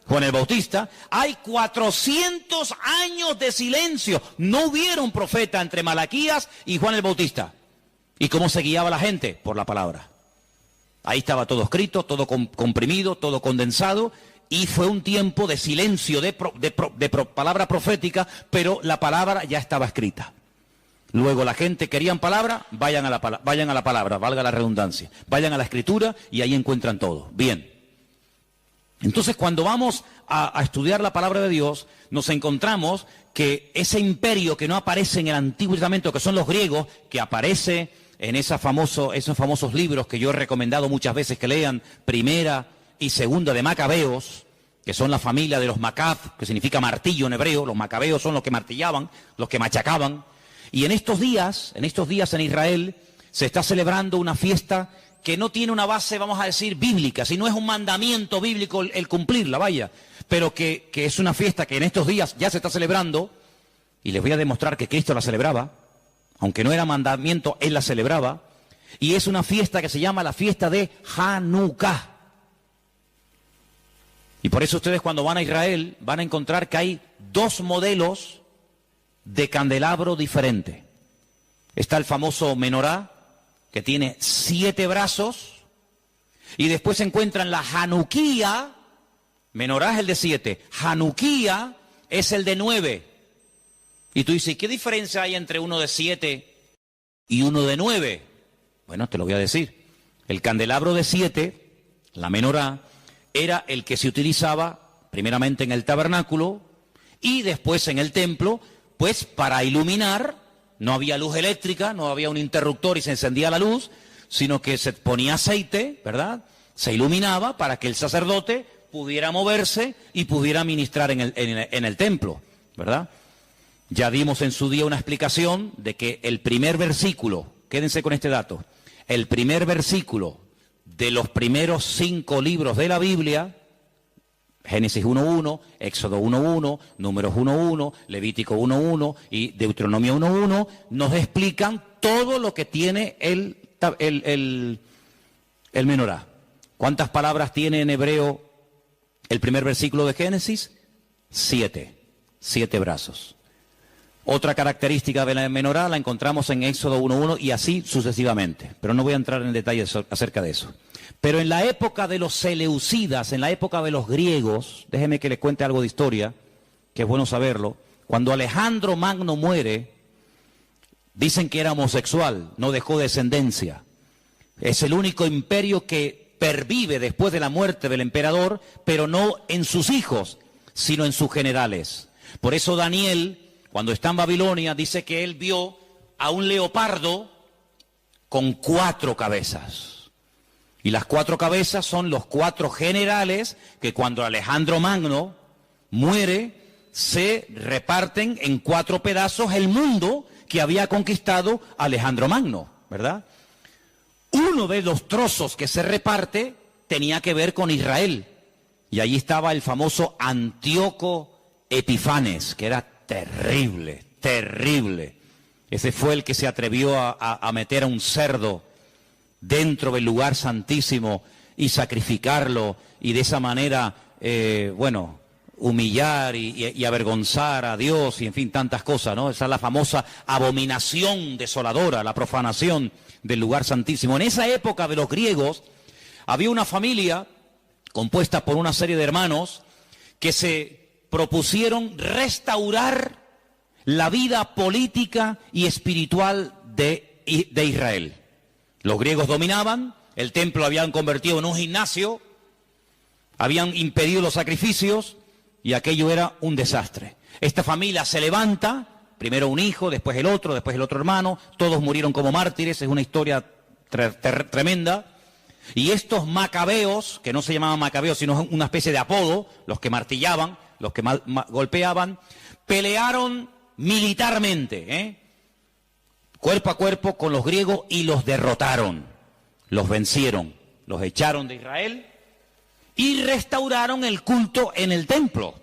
Juan el Bautista. Hay 400 años de silencio. No hubieron profeta entre Malaquías y Juan el Bautista. ¿Y cómo se guiaba la gente? Por la palabra. Ahí estaba todo escrito, todo comprimido, todo condensado, y fue un tiempo de silencio, de palabra profética, pero la palabra ya estaba escrita. Luego la gente querían palabra, vayan a la palabra, valga la redundancia, vayan a la escritura y ahí encuentran todo. Bien. Entonces cuando vamos a estudiar la palabra de Dios, nos encontramos que ese imperio que no aparece en el Antiguo Testamento, que son los griegos, que aparece en esos famosos libros que yo he recomendado muchas veces que lean, Primera y Segunda de Macabeos, que son la familia de los Macab, que significa martillo en hebreo. Los macabeos son los que martillaban, los que machacaban. Y en estos días en Israel se está celebrando una fiesta que no tiene una base, vamos a decir, bíblica, sino es un mandamiento bíblico el cumplirla, vaya, pero que es una fiesta que en estos días ya se está celebrando, y les voy a demostrar que Cristo la celebraba, aunque no era mandamiento, Él la celebraba, y es una fiesta que se llama la fiesta de Hanukkah. Y por eso ustedes cuando van a Israel van a encontrar que hay dos modelos de candelabro diferente. Está el famoso menorá, que tiene 7 brazos, y después se encuentran la Hanukkía. Menorá es el de 7, Hanukkía es el de 9. Y tú dices, ¿qué diferencia hay entre uno de 7 y uno de 9? Bueno, te lo voy a decir. El candelabro de 7, la menorá, era el que se utilizaba primeramente en el tabernáculo y después en el templo, pues para iluminar. No había luz eléctrica, no había un interruptor y se encendía la luz, sino que se ponía aceite, ¿verdad? Se iluminaba para que el sacerdote pudiera moverse y pudiera ministrar en el templo, ¿verdad? Ya dimos en su día una explicación de que el primer versículo, quédense con este dato, el primer versículo de los primeros 5 libros de la Biblia, Génesis 1.1, Éxodo 1.1, Números 1.1, Levítico 1.1 y Deuteronomio 1.1 nos explican todo lo que tiene el menorá. ¿Cuántas palabras tiene en hebreo el primer versículo de Génesis? 7 brazos. Otra característica de la menorá la encontramos en Éxodo 1.1 y así sucesivamente, pero no voy a entrar en detalles acerca de eso. Pero en la época de los seleucidas, en la época de los griegos, déjeme que le cuente algo de historia, que es bueno saberlo. Cuando Alejandro Magno muere, dicen que era homosexual, no dejó descendencia. Es el único imperio que pervive después de la muerte del emperador, pero no en sus hijos, sino en sus generales. Por eso Daniel, cuando está en Babilonia, dice que él vio a un leopardo con 4 cabezas. Y las 4 cabezas son los 4 generales que cuando Alejandro Magno muere, se reparten en 4 pedazos el mundo que había conquistado Alejandro Magno, ¿verdad? Uno de los trozos que se reparte tenía que ver con Israel. Y allí estaba el famoso Antíoco Epifanes, que era terrible, terrible. Ese fue el que se atrevió a meter a un cerdo dentro del lugar santísimo y sacrificarlo y de esa manera, humillar y avergonzar a Dios y en fin, tantas cosas, ¿no? Esa es la famosa abominación desoladora, la profanación del lugar santísimo. En esa época de los griegos había una familia compuesta por una serie de hermanos que se propusieron restaurar la vida política y espiritual de Israel. Los griegos dominaban, el templo lo habían convertido en un gimnasio, habían impedido los sacrificios y aquello era un desastre. Esta familia se levanta, primero un hijo, después el otro hermano, todos murieron como mártires, es una historia tremenda. Y estos macabeos, que no se llamaban macabeos, sino una especie de apodo, los que martillaban, los que golpeaban, pelearon militarmente, cuerpo a cuerpo con los griegos y los derrotaron, los vencieron, los echaron de Israel y restauraron el culto en el templo.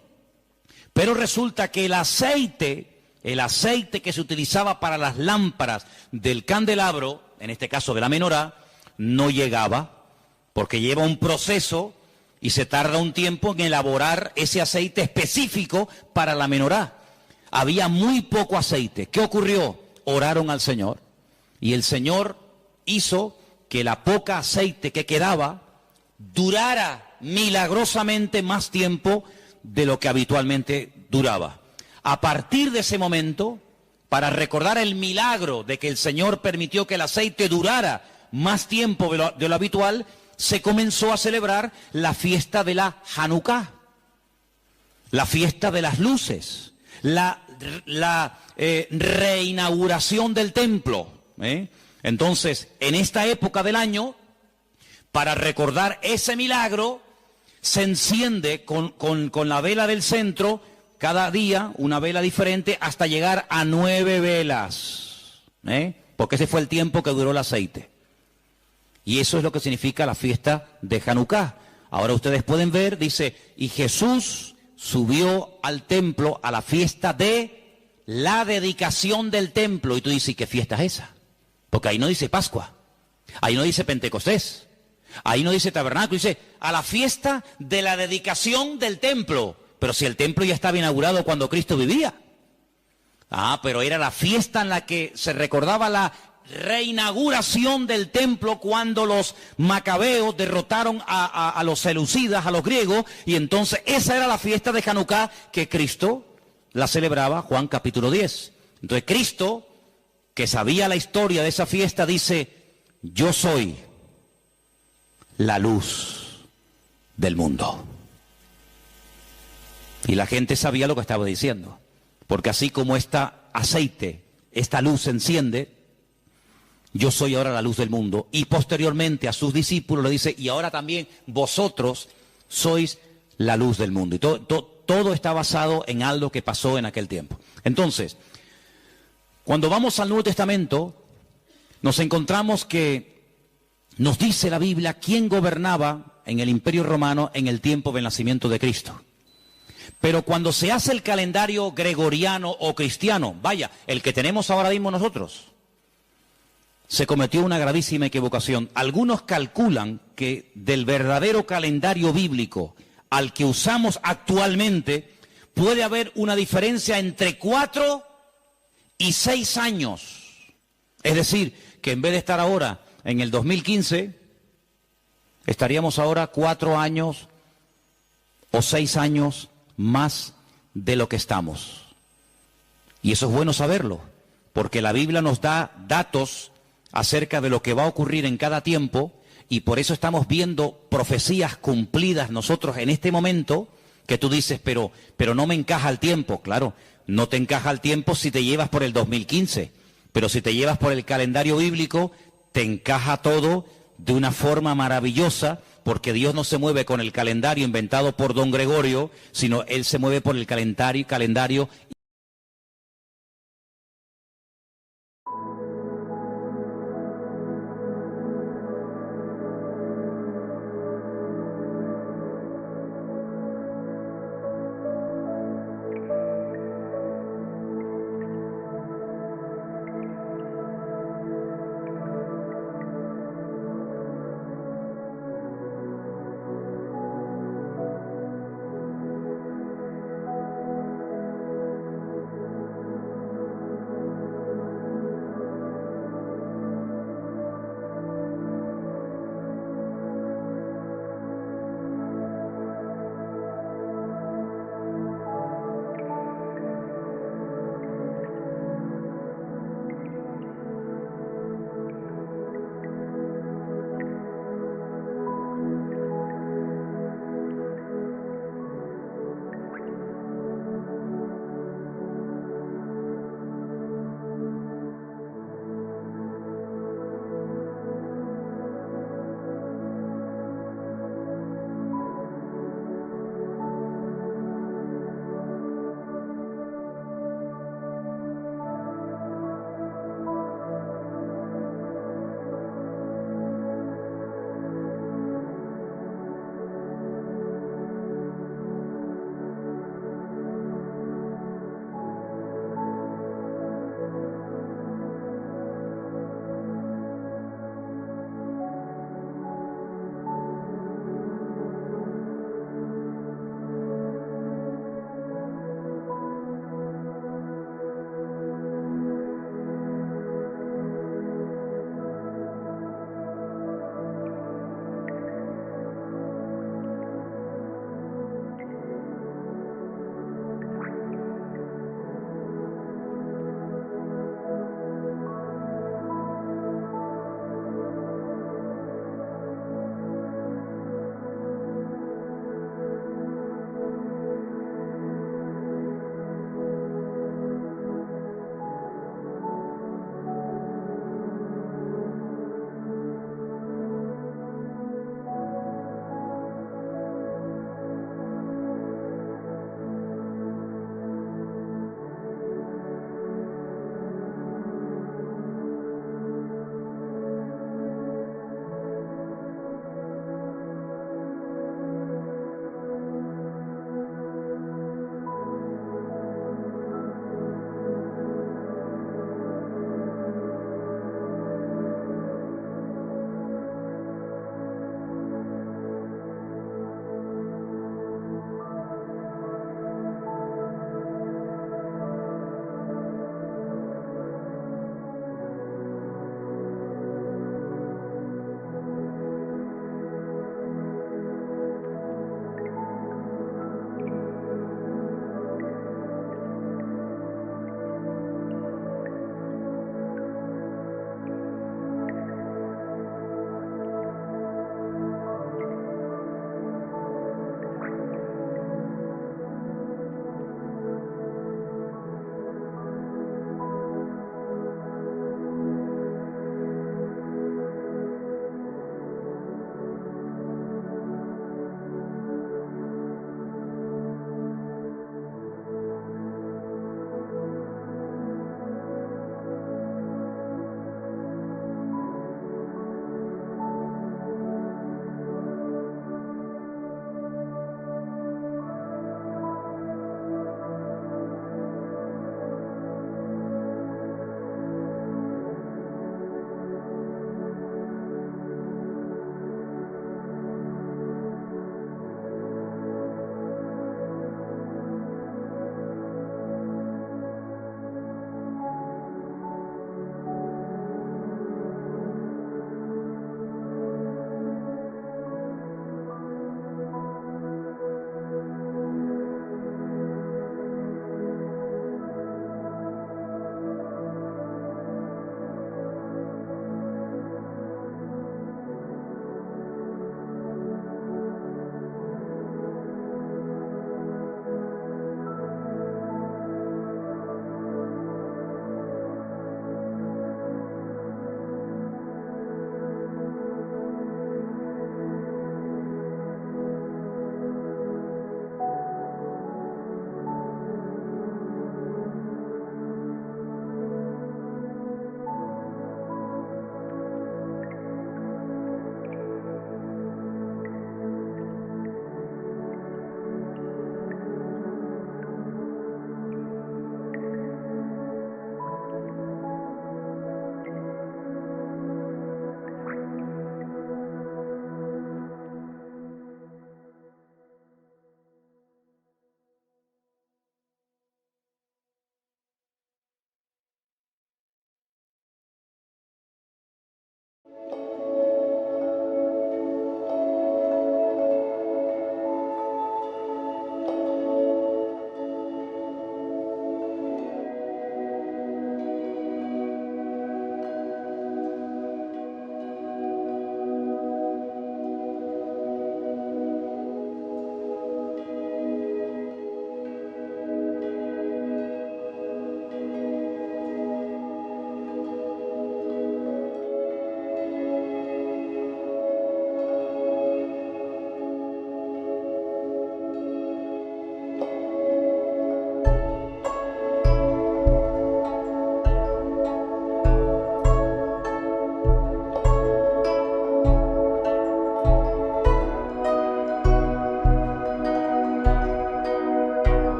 Pero resulta que el aceite que se utilizaba para las lámparas del candelabro, en este caso de la menorá, no llegaba, porque lleva un proceso y se tarda un tiempo en elaborar ese aceite específico para la menorá. Había muy poco aceite. ¿Qué ocurrió? Oraron al Señor y el Señor hizo que la poca aceite que quedaba durara milagrosamente más tiempo de lo que habitualmente duraba. A partir de ese momento, para recordar el milagro de que el Señor permitió que el aceite durara más tiempo de lo habitual, se comenzó a celebrar la fiesta de la Hanukkah, la fiesta de las luces, la reinauguración del templo. Entonces, en esta época del año, para recordar ese milagro, se enciende con la vela del centro, cada día una vela diferente, hasta llegar a 9 velas, porque ese fue el tiempo que duró el aceite. Y eso es lo que significa la fiesta de Hanukkah. Ahora ustedes pueden ver, dice, y Jesús subió al templo a la fiesta de la dedicación del templo. Y tú dices, ¿qué fiesta es esa? Porque ahí no dice Pascua, ahí no dice Pentecostés, ahí no dice Tabernáculo, dice a la fiesta de la dedicación del templo. Pero si el templo ya estaba inaugurado cuando Cristo vivía. Pero era la fiesta en la que se recordaba la reinauguración del templo cuando los macabeos derrotaron a los seleucidas, a los griegos, y entonces esa era la fiesta de Hanukkah que Cristo la celebraba, Juan capítulo 10. Entonces Cristo, que sabía la historia de esa fiesta, dice, yo soy la luz del mundo. Y la gente sabía lo que estaba diciendo, porque así como este aceite, esta luz se enciende, yo soy ahora la luz del mundo. Y posteriormente a sus discípulos le dice, y ahora también vosotros sois la luz del mundo. Y todo está basado en algo que pasó en aquel tiempo. Entonces, cuando vamos al Nuevo Testamento, nos encontramos que nos dice la Biblia quién gobernaba en el Imperio Romano en el tiempo del nacimiento de Cristo. Pero cuando se hace el calendario gregoriano o cristiano, vaya, el que tenemos ahora mismo nosotros, se cometió una gravísima equivocación. Algunos calculan que del verdadero calendario bíblico al que usamos actualmente puede haber una diferencia entre 4 y 6 años. Es decir, que en vez de estar ahora en el 2015, estaríamos ahora 4 años o 6 años más de lo que estamos. Y eso es bueno saberlo, porque la Biblia nos da datos acerca de lo que va a ocurrir en cada tiempo, y por eso estamos viendo profecías cumplidas nosotros en este momento, que tú dices, pero no me encaja el tiempo. Claro, no te encaja el tiempo si te llevas por el 2015, pero si te llevas por el calendario bíblico, te encaja todo de una forma maravillosa, porque Dios no se mueve con el calendario inventado por don Gregorio, sino Él se mueve por el calendario.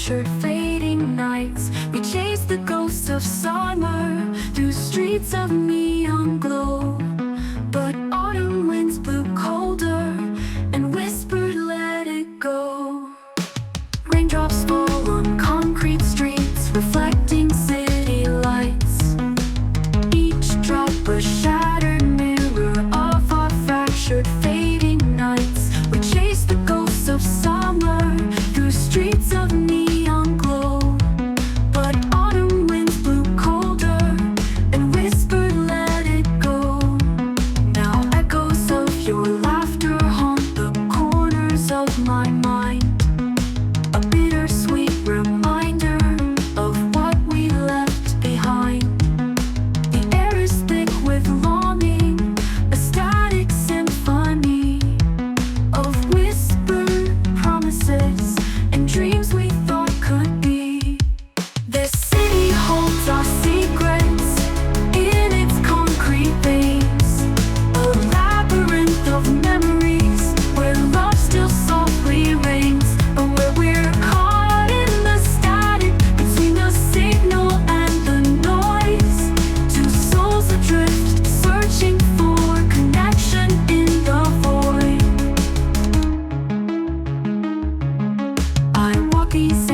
fractured, fading nights. We chase the ghosts of summer through streets of neon glow. But autumn winds blew colder and whispered, let it go. Raindrops fall on concrete streets, reflecting city lights. Each drop a shattered mirror of our fractured, fading nights. We chase the ghosts of summer through streets of neon glow. But autumn winds blew colder and whispered, let it go. Now echoes of your laughter haunt the corners of my mind. A bittersweet reminder of what we left behind. The air is thick with longing, a static symphony of whispered promises and dreams we thought could be. This city holds our secrets in its concrete veins, a labyrinth of memories where love still softly rings, but where we're caught in the static between the signal and the noise. Two souls adrift, searching for connection in the void. I walk these